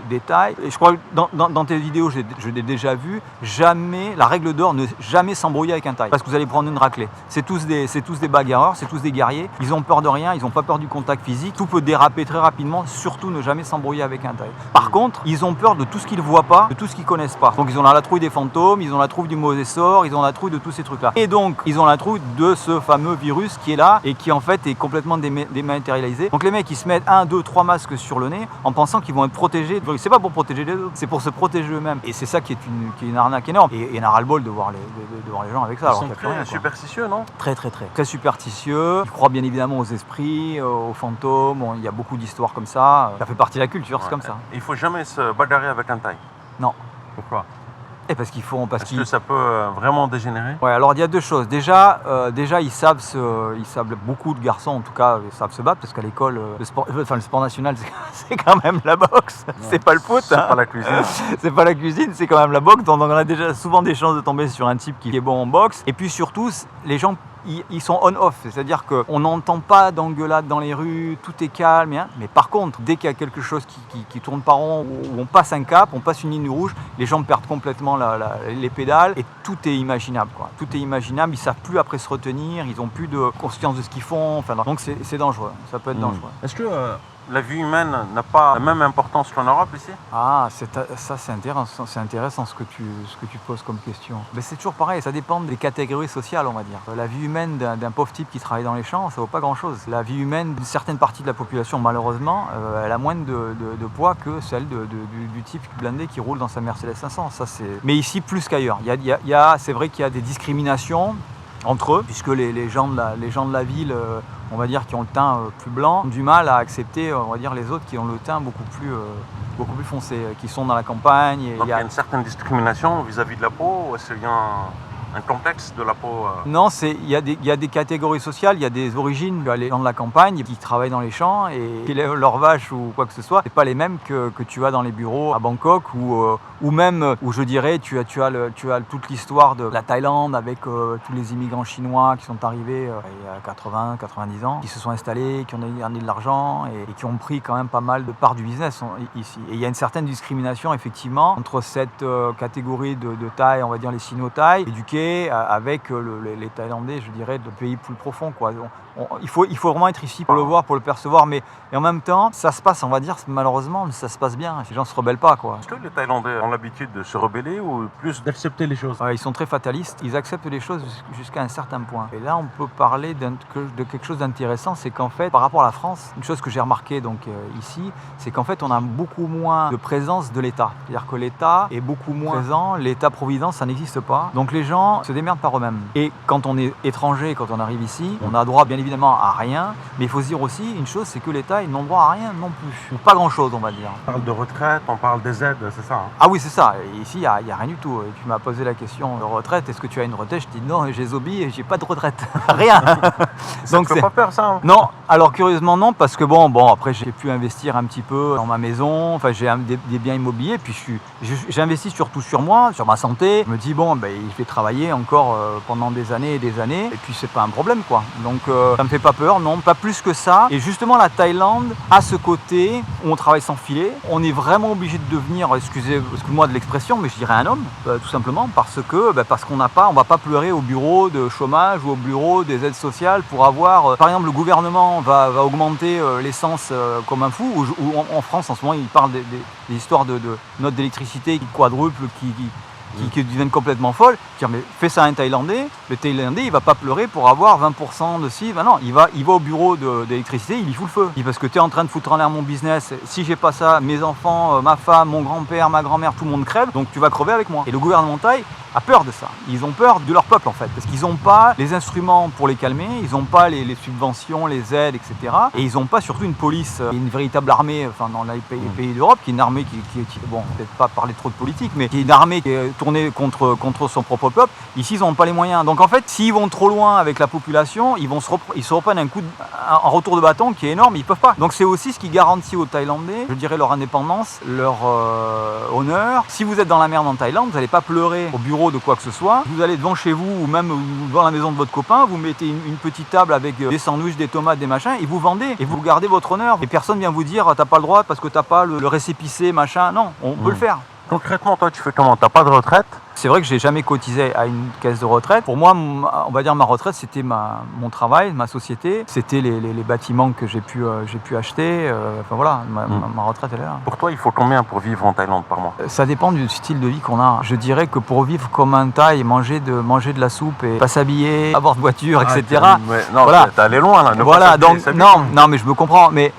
des Thaïs, et je crois que dans tes vidéos, je l'ai déjà vu, jamais, la règle d'or, ne jamais s'embrouiller avec un Thaï. Parce que vous allez prendre une raclée. C'est tous des bagarreurs, c'est tous des guerriers. Ils ont peur de rien, ils n'ont pas peur du contact physique. Tout peut déraper très rapidement, surtout ne jamais s'embrouiller avec un Thaï. Par contre, ils ont peur de tout ce qu'ils ne voient pas, de tout ce qu'ils ne connaissent pas. Donc ils ont la trouille des fantômes, ils ont la trouille du mauvais sort, ils ont la trouille de tous ces trucs-là. Et donc, ils ont la trouille de ce fameux virus qui est là et qui en fait est complètement dématérialisé. Donc les mecs, ils se mettent 1, 2, 3 masques sur le nez en pensant qu'ils vont être protégés. C'est pas pour protéger les autres, c'est pour se protéger eux-mêmes. Et c'est ça qui est une arnaque énorme. Et il y en a ras-le-bol de voir les gens avec ça. Ils sont très superstitieux, non? Très superstitieux. Ils croient bien évidemment aux esprits, aux fantômes. Bon, il y a beaucoup d'histoires comme ça. Ça fait partie de la culture, c'est comme ça. Il faut jamais se bagarrer avec un Thaï. Non. Pourquoi? Et parce qu'ils font... Parce Est-ce que ça peut vraiment dégénérer? Ouais, alors il y a deux choses. Déjà, ils savent beaucoup de garçons en tout cas savent se battre parce qu'à l'école, le sport national c'est quand même la boxe, c'est pas le foot. C'est pas la cuisine. C'est pas la cuisine, c'est quand même la boxe. Donc on a déjà souvent des chances de tomber sur un type qui est bon en boxe. Et puis surtout, les gens ils sont on-off, c'est-à-dire qu'on n'entend pas d'engueulade dans les rues, tout est calme, hein. Mais par contre, dès qu'il y a quelque chose qui tourne pas rond, où on passe un cap, on passe une ligne rouge, les gens perdent complètement les pédales et tout est imaginable, quoi. Tout est imaginable, ils savent plus après se retenir, ils ont plus de conscience de ce qu'ils font, enfin, donc c'est dangereux, ça peut être dangereux. Est-ce que la vie humaine n'a pas la même importance qu'en Europe ici? Ah, ça c'est intéressant ce que tu poses comme question. Mais c'est toujours pareil, ça dépend des catégories sociales, on va dire. La vie humaine d'un pauvre type qui travaille dans les champs, ça vaut pas grand-chose. La vie humaine d'une certaine partie de la population, malheureusement, elle a moins de poids que celle du type blindé qui roule dans sa Mercedes 500. Ça, mais ici, plus qu'ailleurs. C'est vrai qu'il y a des discriminations entre eux, puisque les gens de la ville, on va dire, qui ont le teint plus blanc, ont du mal à accepter, on va dire, les autres qui ont le teint beaucoup plus foncé, qui sont dans la campagne. Donc il y a une certaine discrimination vis-à-vis de la peau, ou est-ce qu'il y a un complexe de la peau? Non, il y a des catégories sociales, il y a des origines. Les gens de la campagne qui travaillent dans les champs et qui élèvent leurs vaches ou quoi que ce soit, c'est pas les mêmes que tu as dans les bureaux à Bangkok ou même où je dirais tu as toute l'histoire de la Thaïlande avec tous les immigrants chinois qui sont arrivés il y a 80, 90 ans, qui se sont installés, qui ont gagné de l'argent et qui ont pris quand même pas mal de parts du business ici. Et il y a une certaine discrimination effectivement entre cette catégorie de Thaï, on va dire les Sino-Thaï, éduqués avec les Thaïlandais, je dirais, de pays plus profonds, quoi. Il faut vraiment être ici pour le voir, pour le percevoir, mais en même temps, ça se passe, on va dire, malheureusement, ça se passe bien. Les gens se rebellent pas, quoi. Est-ce que les Thaïlandais ont l'habitude de se rebeller ou plus d'accepter les choses? Ils sont très fatalistes, ils acceptent les choses jusqu'à un certain point. Et là, on peut parler de quelque chose d'intéressant, c'est qu'en fait, par rapport à la France, une chose que j'ai remarqué ici, c'est qu'en fait, on a beaucoup moins de présence de l'État. C'est-à-dire que l'État est beaucoup moins présent, l'État-providence, ça n'existe pas. Donc les gens se démerdent par eux-mêmes. Et quand on est étranger, quand on arrive ici, on a droit, bien évidemment, à rien, mais il faut se dire aussi une chose, c'est que l'État, ils n'ont droit à rien non plus. Ou pas grand-chose, on va dire. On parle de retraite, on parle des aides, c'est ça, hein? Ah oui, c'est ça. Et ici, il n'y a rien du tout. Et tu m'as posé la question de retraite. Est-ce que tu as une retraite? Je dis non, j'ai Zobi et j'ai pas de retraite. Rien. Donc ça ne fait pas peur, ça, hein? Non. Alors curieusement non, parce que bon, après j'ai pu investir un petit peu dans ma maison. Enfin, j'ai des biens immobiliers. Puis j'investis surtout sur moi, sur ma santé. Je me dis bon, je vais travailler encore pendant des années et des années. Et puis c'est pas un problème, quoi. Donc ça me fait pas peur, non, pas plus que ça. Et justement, la Thaïlande a ce côté où on travaille sans filet. On est vraiment obligé de devenir, excuse-moi de l'expression, mais je dirais un homme, tout simplement, parce qu'on n'a pas, on va pas pleurer au bureau de chômage ou au bureau des aides sociales pour avoir, par exemple, le gouvernement va augmenter l'essence comme un fou. Ou en France, en ce moment, il parle des histoires de notes d'électricité qui quadruplent, qui deviennent complètement folles. Dire, mais fais ça à un Thaïlandais, le Thaïlandais il va pas pleurer pour avoir 20% de ci, non, il va au bureau d'électricité, il y fout le feu. Il dit, parce que tu es en train de foutre en l'air mon business, si j'ai pas ça, mes enfants, ma femme, mon grand-père, ma grand-mère, tout le monde crève, donc tu vas crever avec moi. Et le gouvernement thaï a peur de ça. Ils ont peur de leur peuple en fait, parce qu'ils n'ont pas les instruments pour les calmer, ils n'ont pas les subventions, les aides, etc. Et ils n'ont pas surtout une police, une véritable armée, enfin dans les pays d'Europe, qui est une armée qui bon, peut-être pas parler trop de politique, mais qui est une armée qui est tournée contre son propre peuple. Ici, ils n'ont pas les moyens. Donc en fait, s'ils vont trop loin avec la population, ils se reprennent un retour de bâton qui est énorme, ils peuvent pas. Donc c'est aussi ce qui garantit aux Thaïlandais, je dirais, leur indépendance, leur honneur. Si vous êtes dans la merde en Thaïlande, vous n'allez pas pleurer au bureau de quoi que ce soit, vous allez devant chez vous ou même devant la maison de votre copain, vous mettez une petite table avec des sandwichs, des tomates, des machins et vous vendez et vous gardez votre honneur et personne vient vous dire t'as pas le droit parce que t'as pas le récépissé machin, non, on peut le faire. Concrètement, toi tu fais comment? T'as pas de retraite? C'est vrai que j'ai jamais cotisé à une caisse de retraite. Pour moi, on va dire ma retraite, c'était mon travail, ma société. C'était les bâtiments que j'ai pu acheter. Enfin voilà, ma retraite elle est là. Pour toi, il faut combien pour vivre en Thaïlande par mois? Ça dépend du style de vie qu'on a. Je dirais que pour vivre comme un Thaï, manger de la soupe et pas s'habiller, avoir de voiture, etc. Non, voilà. T'es allé loin là. Voilà, donc non, mais je me comprends. Mais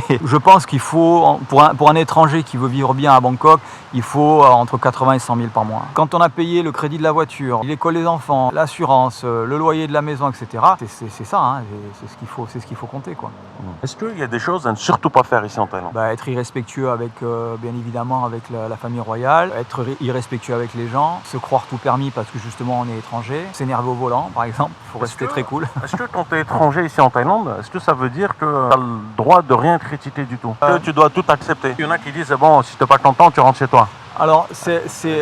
je pense qu'il faut, pour un étranger qui veut vivre bien à Bangkok, il faut entre 80 et 100 000 par mois. Quand quand on a payé le crédit de la voiture, l'école des enfants, l'assurance, le loyer de la maison, etc., c'est ça, hein, c'est ce qu'il faut compter, quoi. Est-ce qu'il y a des choses à ne surtout pas faire ici en Thaïlande? Être irrespectueux avec, bien évidemment, avec la famille royale, être irrespectueux avec les gens, se croire tout permis parce que justement on est étranger, s'énerver au volant, par exemple, il faut rester très cool. Est-ce que quand tu es étranger ici en Thaïlande, est-ce que ça veut dire que tu as le droit de rien critiquer du tout? Que tu dois tout accepter? Il y en a qui disent, bon, si tu n'es pas content, tu rentres chez toi. Alors,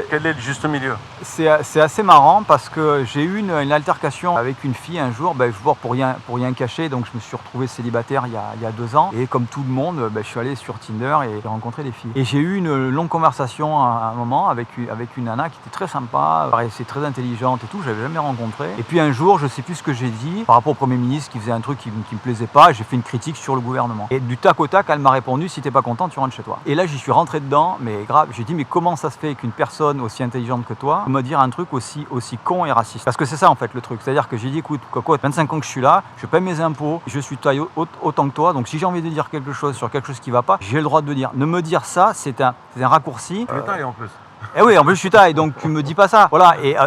quel est le juste milieu? C'est assez marrant parce que j'ai eu une altercation avec une fille un jour, pour rien cacher, donc je me suis retrouvé célibataire il y a 2 ans. Et comme tout le monde, je suis allé sur Tinder et j'ai rencontré des filles. Et j'ai eu une longue conversation à un moment avec une nana qui était très sympa, c'est très intelligente et tout, je l'avais jamais rencontrée. Et puis un jour, je sais plus ce que j'ai dit par rapport au Premier ministre qui faisait un truc qui me plaisait pas, j'ai fait une critique sur le gouvernement. Et du tac au tac, elle m'a répondu, si t'es pas content, tu rentres chez toi. Et là, j'y suis rentré dedans, mais grave, j'ai dit, mais comment ça se fait qu'une personne aussi intelligente que toi peut me dire un truc aussi con et raciste? Parce que c'est ça en fait le truc, c'est-à-dire que j'ai dit, écoute, Coco, 25 ans que je suis là, je paye mes impôts, je suis taille autant que toi, donc si j'ai envie de dire quelque chose sur quelque chose qui va pas, j'ai le droit de le dire. Ne me dire ça, c'est un raccourci. Tu es taille en plus. Eh oui, en plus je suis taille, donc tu me dis pas ça. Voilà, et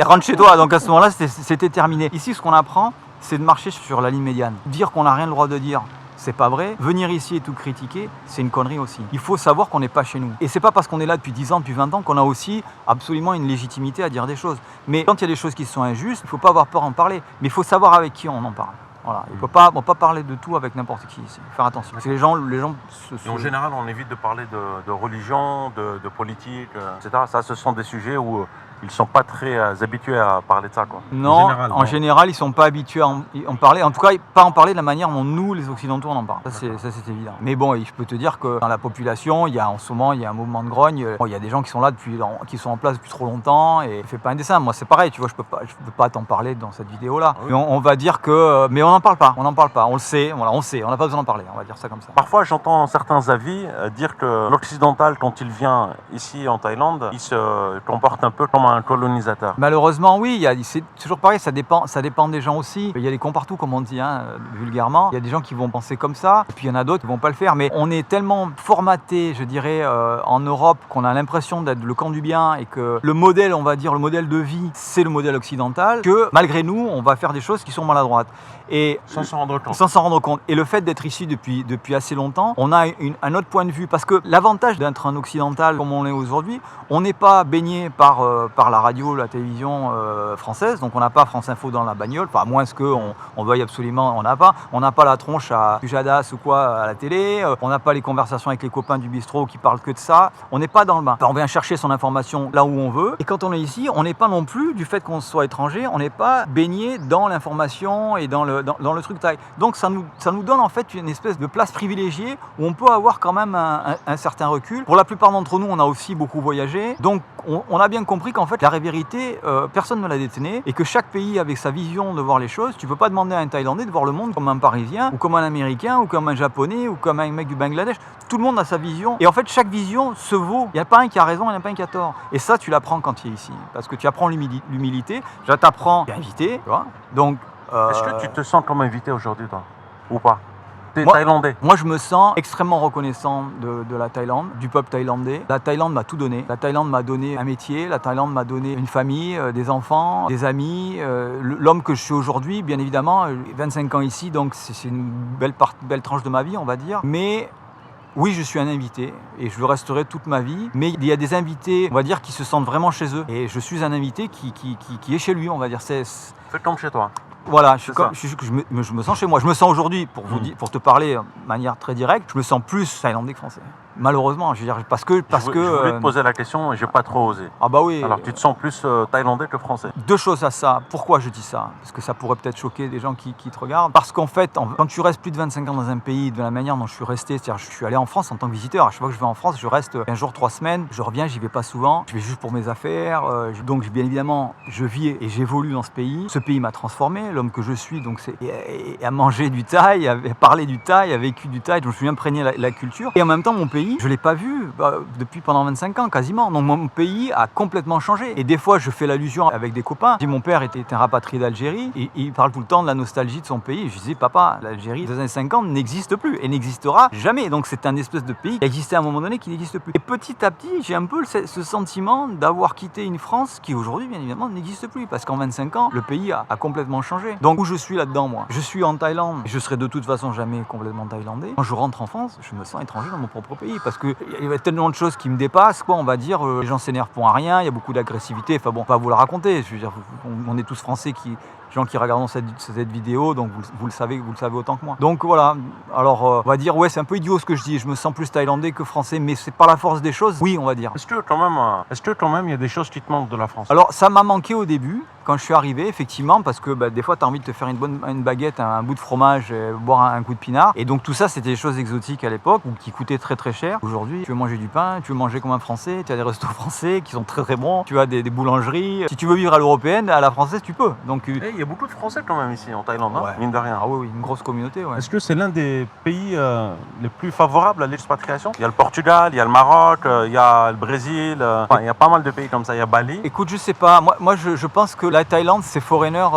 rentre chez toi. Donc à ce moment-là, c'était terminé. Ici, ce qu'on apprend, c'est de marcher sur la ligne médiane. Dire qu'on n'a rien le droit de dire, c'est pas vrai. Venir ici et tout critiquer, c'est une connerie aussi. Il faut savoir qu'on n'est pas chez nous. Et c'est pas parce qu'on est là depuis 10 ans, depuis 20 ans qu'on a aussi absolument une légitimité à dire des choses. Mais quand il y a des choses qui sont injustes, il faut pas avoir peur d'en parler. Mais il faut savoir avec qui on en parle. Voilà. On peut pas parler de tout avec n'importe qui ici. Faire attention. Parce que les gens Et en général, on évite de parler de religion, de politique, etc. Ça, ce sont des sujets où ils ne sont pas très habitués à parler de ça, quoi. Non, en général, ils ne sont pas habitués à en parler. En tout cas, pas en parler de la manière dont nous, les Occidentaux, on en parle. Ça, c'est évident. Mais bon, je peux te dire que dans la population, en ce moment, il y a un mouvement de grogne. Il y a des gens qui sont là qui sont en place depuis trop longtemps et fais pas un dessin. Moi, c'est pareil, tu vois, je peux pas t'en parler dans cette vidéo-là. Oui. Mais on va dire que, mais on n'en parle pas. On n'en parle pas. On le sait. Voilà, on sait. On n'a pas besoin d'en parler. On va dire ça comme ça. Parfois, j'entends certains avis dire que l'occidental, quand il vient ici en Thaïlande, il se comporte un peu comme un colonisateur. Malheureusement, oui, c'est toujours pareil, ça dépend des gens aussi. Il y a des cons partout, comme on dit, hein, vulgairement. Il y a des gens qui vont penser comme ça, et puis il y en a d'autres qui vont pas le faire. Mais on est tellement formaté, je dirais, en Europe, qu'on a l'impression d'être le camp du bien et que le modèle, on va dire, le modèle de vie, c'est le modèle occidental, que malgré nous, on va faire des choses qui sont maladroites. Et sans s'en rendre compte. Sans s'en rendre compte. Et le fait d'être ici depuis assez longtemps, on a un autre point de vue. Parce que l'avantage d'être un occidental comme on l'est aujourd'hui, on n'est pas baigné par la radio, la télévision française. Donc on n'a pas France Info dans la bagnole. Enfin, à moins qu'on veuille absolument, on n'a pas. On n'a pas la tronche à Pujadas ou quoi à la télé. On n'a pas les conversations avec les copains du bistrot qui parlent que de ça. On n'est pas dans le bain. Enfin, on vient chercher son information là où on veut. Et quand on est ici, on n'est pas non plus, du fait qu'on soit étranger, on n'est pas baigné dans l'information et dans le truc thaï. Donc ça nous donne en fait une espèce de place privilégiée où on peut avoir quand même un certain recul. Pour la plupart d'entre nous, on a aussi beaucoup voyagé. Donc on a bien compris qu'en fait la vérité, personne ne la détenait et que chaque pays avait sa vision de voir les choses. Tu peux pas demander à un Thaïlandais de voir le monde comme un Parisien ou comme un Américain ou comme un Japonais ou comme un mec du Bangladesh. Tout le monde a sa vision et en fait chaque vision se vaut. Il n'y a pas un qui a raison, il n'y en a pas un qui a tort. Et ça tu l'apprends quand tu es ici parce que tu apprends l'humilité. Déjà t'apprends à inviter, tu vois. Donc est-ce que tu te sens comme invité aujourd'hui, toi? Ou pas? T'es thaïlandais? Moi, je me sens extrêmement reconnaissant de la Thaïlande, du peuple thaïlandais. La Thaïlande m'a tout donné. La Thaïlande m'a donné un métier. La Thaïlande m'a donné une famille, des enfants, des amis. L'homme que je suis aujourd'hui, bien évidemment, 25 ans ici, donc c'est une belle tranche de ma vie, on va dire. Mais oui, je suis un invité et je le resterai toute ma vie. Mais il y a des invités, on va dire, qui se sentent vraiment chez eux. Et je suis un invité qui est chez lui, on va dire. Fais comme chez toi. Voilà, je me sens chez moi. Je me sens aujourd'hui, pour te parler de manière très directe, je me sens plus thaïlandais que français. Malheureusement, je veux dire, parce que je voulais te poser la question et j'ai pas trop osé. Ah bah oui. Alors tu te sens plus thaïlandais que français? Deux choses à ça. Pourquoi je dis ça? Parce que ça pourrait peut-être choquer des gens qui te regardent. Parce qu'en fait, quand tu restes plus de 25 ans dans un pays, de la manière dont je suis resté, c'est-à-dire je suis allé en France en tant que visiteur. À chaque fois que je vais en France, je reste 15 jours, 3 semaines. Je reviens, j'y vais pas souvent. Je vais juste pour mes affaires. Donc bien évidemment, je vis et j'évolue dans ce pays. Ce pays m'a transformé. l'homme que je suis, donc et a mangé du thaï, a parlé du thaï, a vécu du thaï, je me suis imprégné la culture. Et en même temps, mon pays, je ne l'ai pas vu depuis pendant 25 ans quasiment. Donc mon pays a complètement changé. Et des fois, je fais l'allusion avec des copains. Mon père était un rapatrié d'Algérie et il parle tout le temps de la nostalgie de son pays. Je disais, papa, l'Algérie des années 50 n'existe plus et n'existera jamais. Donc c'est un espèce de pays qui existait à un moment donné qui n'existe plus. Et petit à petit, j'ai un peu ce sentiment d'avoir quitté une France qui aujourd'hui, bien évidemment, n'existe plus. Parce qu'en 25 ans, le pays a complètement changé. Donc où je suis là-dedans, moi? Je suis en Thaïlande. Je serai de toute façon jamais complètement thaïlandais. Quand je rentre en France, je me sens étranger dans mon propre pays. Parce qu'il y a tellement de choses qui me dépassent, quoi, on va dire. Les gens s'énervent pour rien, il y a beaucoup d'agressivité. Enfin bon, pas vous la raconter. Je veux dire, on est tous Français gens qui regardent cette vidéo, donc vous le savez autant que moi. Donc voilà, alors on va dire, ouais, c'est un peu idiot ce que je dis, je me sens plus thaïlandais que français, mais c'est par la force des choses, oui, on va dire. Est-ce que quand même il y a des choses qui te manquent de la France? Alors ça m'a manqué au début, quand je suis arrivé, effectivement, parce que des fois tu as envie de te faire une baguette, un bout de fromage, boire un coup de pinard, et donc tout ça c'était des choses exotiques à l'époque, ou qui coûtaient très très cher. Aujourd'hui, tu veux manger du pain, tu veux manger comme un Français, tu as des restos français qui sont très très bons, tu as des boulangeries, si tu veux vivre à l'européenne, à la française, tu peux. Donc il y a beaucoup de Français quand même ici en Thaïlande, ouais. Mine de rien. Ah oui, une grosse communauté. Ouais. Est-ce que c'est l'un des pays les plus favorables à l'expatriation? Il y a le Portugal, il y a le Maroc, il y a le Brésil, il y a pas mal de pays comme ça, il y a Bali. Écoute, je sais pas, moi je pense que la Thaïlande c'est foreigner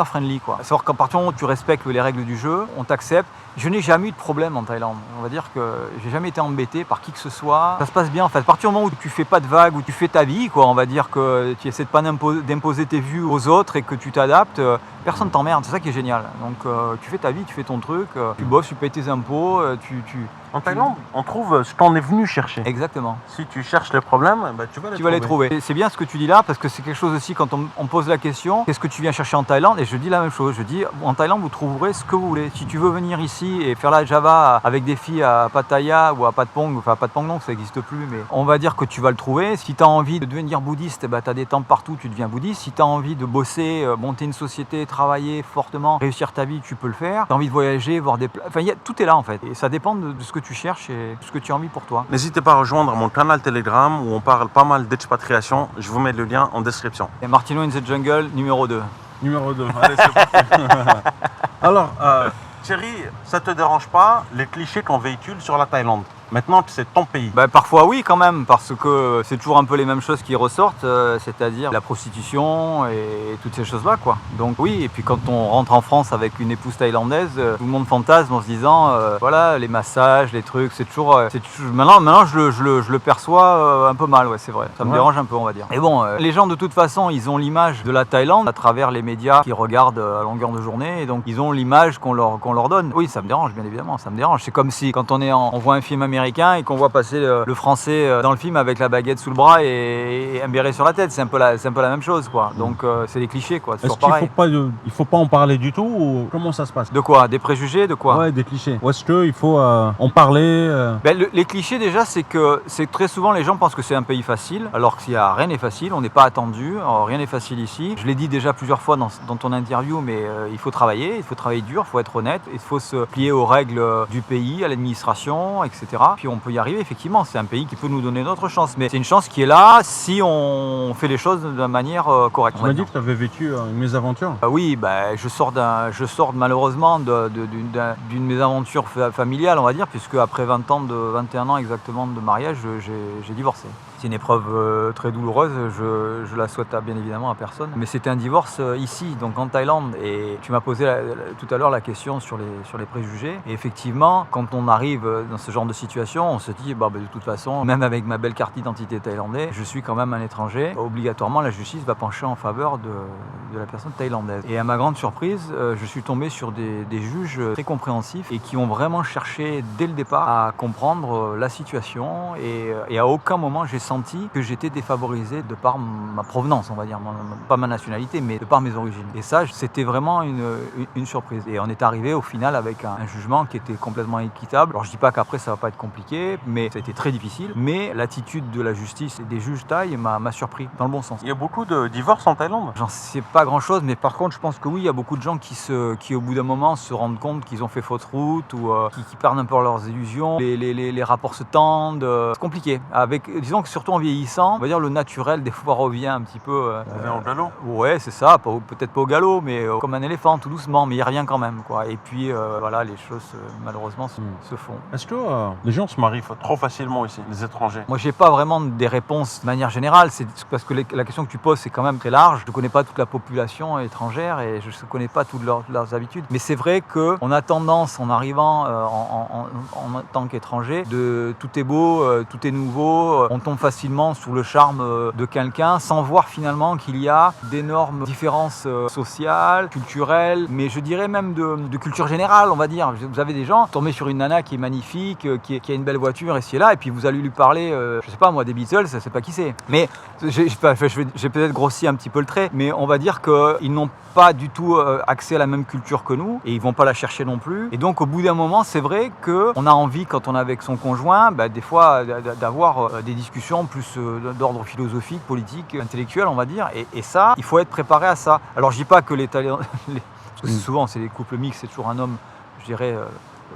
friendly, quoi. C'est-à-dire qu'à partir du moment où tu respectes les règles du jeu, on t'accepte. Je n'ai jamais eu de problème en Thaïlande. On va dire que j'ai jamais été embêté par qui que ce soit. Ça se passe bien en fait. À partir du moment où tu fais pas de vagues, où tu fais ta vie, quoi, on va dire que tu essaies de pas d'imposer tes vues aux autres et que tu t'adaptes, personne t'emmerde. C'est ça qui est génial. Donc tu fais ta vie, tu fais ton truc, tu bosses, tu payes tes impôts, En Thaïlande, on trouve ce qu'on est venu chercher. Exactement. Si tu cherches les problèmes, tu vas les trouver. C'est bien ce que tu dis là, parce que c'est quelque chose aussi quand on pose la question, qu'est-ce que tu viens chercher en Thaïlande? Et je dis la même chose, je dis, en Thaïlande, vous trouverez ce que vous voulez. Si tu veux venir ici et faire la Java avec des filles à Pattaya ou à Patpong, enfin Patpong non, ça n'existe plus, mais on va dire que tu vas le trouver. Si tu as envie de devenir bouddhiste, tu as des temples partout, tu deviens bouddhiste. Si tu as envie de bosser, monter une société, travailler fortement, réussir ta vie, tu peux le faire. Tu as envie de voyager, voir des... Enfin, tout est là en fait. Et ça dépend de ce que tu cherches et de ce que tu as envie pour toi. N'hésitez pas à rejoindre mon canal Telegram où on parle pas mal d'expatriation. Je vous mets le lien en description. Et Martino in the Jungle, numéro 2. Numéro 2, allez c'est parti. Alors, Thierry, ça te dérange pas les clichés qu'on véhicule sur la Thaïlande? Maintenant que c'est ton pays. Parfois oui quand même, parce que c'est toujours un peu les mêmes choses qui ressortent, c'est-à-dire la prostitution et toutes ces choses-là, quoi. Donc oui, et puis quand on rentre en France avec une épouse thaïlandaise, tout le monde fantasme en se disant, voilà, les massages, les trucs, c'est toujours... Maintenant je le perçois un peu mal, ouais, c'est vrai. Ça me dérange un peu, on va dire. Et bon, les gens de toute façon, ils ont l'image de la Thaïlande à travers les médias qui regardent à longueur de journée, et donc ils ont l'image qu'on leur donne. Oui, ça me dérange, bien évidemment, ça me dérange. C'est comme si quand on voit un film américain et qu'on voit passer le français dans le film avec la baguette sous le bras et un béret sur la tête, c'est un peu la même chose, quoi. Donc c'est des clichés, quoi. Est-ce qu'il faut pas en parler du tout, ou comment ça se passe? De quoi? Des préjugés, de quoi? Ouais, des clichés. Ou est-ce qu'il faut en parler Les clichés déjà, c'est que très souvent les gens pensent que c'est un pays facile, alors que rien n'est facile, on n'est pas attendu, alors, rien n'est facile ici. Je l'ai dit déjà plusieurs fois dans ton interview, mais il faut travailler dur, il faut être honnête, il faut se plier aux règles du pays, à l'administration, etc. Puis on peut y arriver, effectivement, c'est un pays qui peut nous donner notre chance, mais c'est une chance qui est là si on fait les choses de manière correcte. Tu m'as dit que tu avais vécu une mésaventure. Oui, je sors malheureusement d'une mésaventure familiale, on va dire, puisque après 21 ans exactement de mariage, j'ai divorcé. C'est une épreuve très douloureuse, je la souhaite bien évidemment à personne. Mais c'était un divorce ici, donc en Thaïlande. Et tu m'as posé tout à l'heure la question sur les préjugés. Et effectivement, quand on arrive dans ce genre de situation, on se dit, de toute façon, même avec ma belle carte d'identité thaïlandaise, je suis quand même un étranger. Obligatoirement, la justice va pencher en faveur de la personne thaïlandaise. Et à ma grande surprise, je suis tombé sur des juges très compréhensifs et qui ont vraiment cherché dès le départ à comprendre la situation. Et à aucun moment, j'ai senti que j'étais défavorisé de par ma provenance, on va dire, pas ma nationalité, mais de par mes origines. Et ça, c'était vraiment une surprise. Et on est arrivé au final avec un jugement qui était complètement équitable. Alors je dis pas qu'après ça va pas être compliqué, mais ça a été très difficile. Mais l'attitude de la justice et des juges thaïs m'a surpris, dans le bon sens. Il y a beaucoup de divorces en Thaïlande? J'en sais pas grand chose, mais par contre je pense que oui, il y a beaucoup de gens qui au bout d'un moment se rendent compte qu'ils ont fait fausse route ou qui perdent un peu leurs illusions. Les rapports se tendent. C'est compliqué. Disons que sur surtout en vieillissant, on va dire le naturel des fois revient un petit peu. On revient au galop. Ouais, c'est ça, peut-être pas au galop, mais comme un éléphant, tout doucement, mais il revient quand même, quoi. Et puis voilà, les choses malheureusement se font. Est-ce que les gens se marient trop facilement ici, les étrangers? Moi, j'ai pas vraiment des réponses de manière générale, c'est parce que la question que tu poses, c'est quand même très large. Je connais pas toute la population étrangère et je ne connais pas toutes leurs habitudes. Mais c'est vrai qu'on a tendance, en arrivant en tant qu'étranger, tout est beau, tout est nouveau, on tombe facilement sous le charme de quelqu'un sans voir finalement qu'il y a d'énormes différences sociales, culturelles, mais je dirais même de culture générale, on va dire. Vous avez des gens tombés sur une nana qui est magnifique, qui a une belle voiture ici et là, et puis vous allez lui parler, je sais pas moi, des Beatles, je sais pas qui c'est. Mais j'ai peut-être grossi un petit peu le trait, mais on va dire qu'ils n'ont pas du tout accès à la même culture que nous et ils vont pas la chercher non plus. Et donc au bout d'un moment, c'est vrai qu'on a envie, quand on est avec son conjoint, des fois d'avoir des discussions plus d'ordre philosophique, politique, intellectuel, on va dire. Et ça, il faut être préparé à ça. Alors je dis pas que les Thaïlandais, parce que souvent c'est des couples mixtes, c'est toujours un homme, je dirais,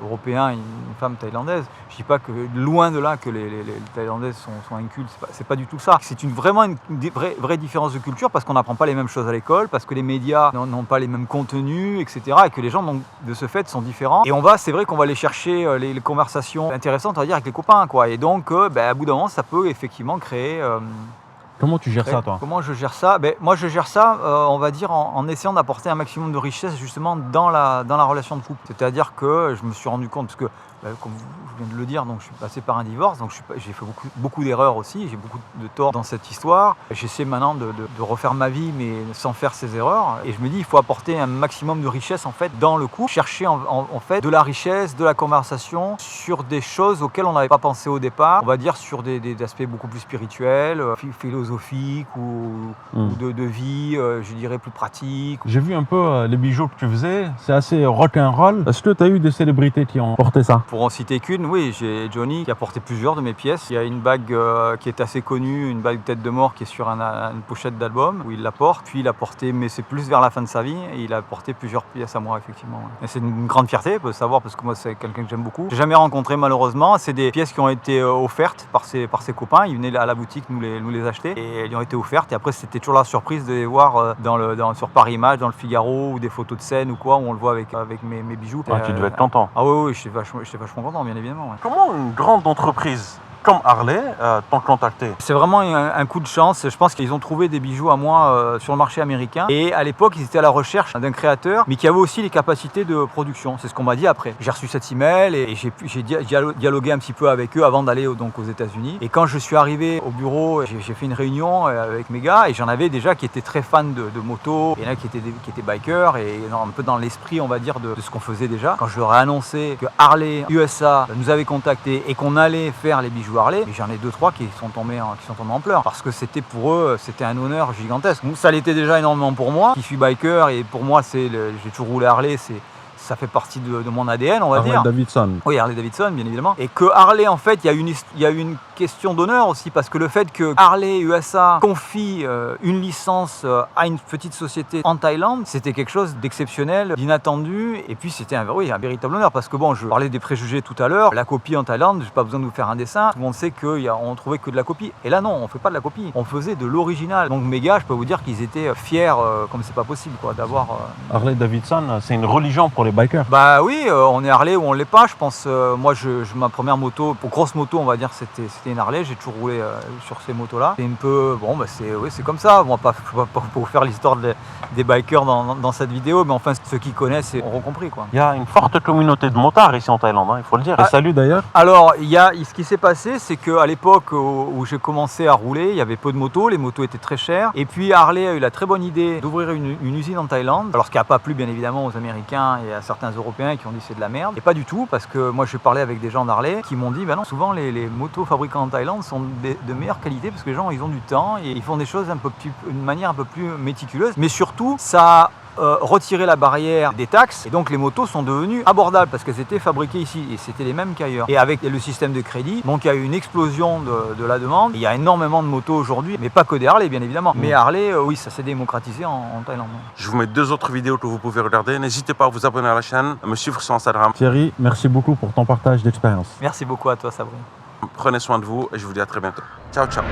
européen et une femme thaïlandaise. Je dis pas que loin de là que les Thaïlandaises sont incultes, c'est pas du tout ça. C'est vraiment une vraie différence de culture parce qu'on n'apprend pas les mêmes choses à l'école, parce que les médias n'ont pas les mêmes contenus, etc. Et que les gens donc, de ce fait sont différents. Et c'est vrai qu'on va aller chercher les conversations intéressantes, on va dire, avec les copains, quoi. Et donc, à bout d'un moment, ça peut effectivement créer. Comment tu gères ça, toi? Comment je gère ça? Moi, je gère ça, on va dire, en essayant d'apporter un maximum de richesse justement dans la relation de couple. C'est-à-dire que je me suis rendu compte, parce que, comme je viens de le dire, donc je suis passé par un divorce, donc j'ai fait beaucoup d'erreurs aussi, j'ai beaucoup de torts dans cette histoire. J'essaie maintenant de refaire ma vie, mais sans faire ces erreurs. Et je me dis, il faut apporter un maximum de richesse en fait dans le couple, chercher en fait de la richesse, de la conversation sur des choses auxquelles on n'avait pas pensé au départ. On va dire sur des aspects beaucoup plus spirituels, philosophiques ou de vie, je dirais plus pratiques. J'ai vu un peu les bijoux que tu faisais, c'est assez rock'n'roll. Est-ce que tu as eu des célébrités qui ont porté ça? Pour en citer qu'une, oui, j'ai Johnny qui a porté plusieurs de mes pièces. Il y a une bague qui est assez connue, une bague tête de mort qui est sur une pochette d'album où il la porte. Puis il a porté, mais c'est plus vers la fin de sa vie, et il a porté plusieurs pièces à moi, effectivement. Et c'est une grande fierté, de savoir, parce que moi c'est quelqu'un que j'aime beaucoup. J'ai jamais rencontré malheureusement. C'est des pièces qui ont été offertes par ses copains. Ils venaient à la boutique nous les acheter et elles lui ont été offertes. Et après c'était toujours la surprise de les voir sur Paris Match, dans le Figaro, ou des photos de scène ou quoi, où on le voit avec mes bijoux. Tu devais être content. Ah oui, j'étais vachement content, bien évidemment. Ouais. Comment une grande entreprise comme Harley t'ont contacté? C'est vraiment un coup de chance. Je pense qu'ils ont trouvé des bijoux à moi sur le marché américain. Et à l'époque, ils étaient à la recherche d'un créateur, mais qui avait aussi les capacités de production. C'est ce qu'on m'a dit après. J'ai reçu cet email et j'ai dialogué un petit peu avec eux avant d'aller aux États-Unis. Et quand je suis arrivé au bureau, j'ai fait une réunion avec mes gars et j'en avais déjà qui étaient très fans de moto. Il y en a qui étaient bikers et un peu dans l'esprit, on va dire, de ce qu'on faisait déjà. Quand je leur ai annoncé que Harley USA nous avait contactés et qu'on allait faire les bijoux Harley, j'en ai 2-3 qui sont tombés en pleurs parce que c'était pour eux, c'était un honneur gigantesque. Donc, ça l'était déjà énormément pour moi qui suis biker, et pour moi j'ai toujours roulé Harley, ça fait partie de mon ADN, on va dire. Harley Davidson. Oui, Harley Davidson, bien évidemment. Et que Harley, en fait, il y a une question d'honneur aussi, parce que le fait que Harley USA confie une licence à une petite société en Thaïlande, c'était quelque chose d'exceptionnel, d'inattendu, et puis c'était un véritable honneur, parce que bon, je parlais des préjugés tout à l'heure, la copie en Thaïlande, j'ai pas besoin de vous faire un dessin, tout le monde sait qu'on trouvait que de la copie. Et là, non, on fait pas de la copie, on faisait de l'original. Donc mes gars, je peux vous dire qu'ils étaient fiers, comme c'est pas possible, quoi, d'avoir... Harley Davidson, c'est une religion pour les bikers. Bah oui, on est Harley ou on l'est pas, je pense. Moi, ma première moto, pour grosse moto, on va dire, c'était une Harley. J'ai toujours roulé sur ces motos-là. C'est un peu, c'est comme ça. Bon, pas pour vous faire l'histoire des bikers dans cette vidéo, mais enfin, ceux qui connaissent auront compris, quoi. Il y a une forte communauté de motards ici en Thaïlande, il faut le dire. Et salut d'ailleurs. Alors, ce qui s'est passé, c'est qu'à l'époque où j'ai commencé à rouler, il y avait peu de motos, les motos étaient très chères. Et puis Harley a eu la très bonne idée d'ouvrir une usine en Thaïlande. Alors, ce qui n'a pas plu, bien évidemment, aux Américains et à certains Européens qui ont dit c'est de la merde. Et pas du tout, parce que moi, je parlais avec des gens d'Harley qui m'ont dit, non, souvent les motos fabriquées en Thaïlande sont de meilleure qualité, parce que les gens, ils ont du temps et ils font des choses d'une manière un peu plus méticuleuse. Mais surtout, ça retirer la barrière des taxes, et donc les motos sont devenues abordables parce qu'elles étaient fabriquées ici et c'était les mêmes qu'ailleurs. Et avec le système de crédit, donc il y a eu une explosion de la demande. Il y a énormément de motos aujourd'hui, mais pas que des Harley, bien évidemment. Mais Harley, oui, ça s'est démocratisé en Thaïlande. Je vous mets 2 autres vidéos que vous pouvez regarder. N'hésitez pas à vous abonner à la chaîne, à me suivre sur Instagram. Thierry, merci beaucoup pour ton partage d'expérience. Merci beaucoup à toi, Sabri. Prenez soin de vous et je vous dis à très bientôt. Ciao, ciao.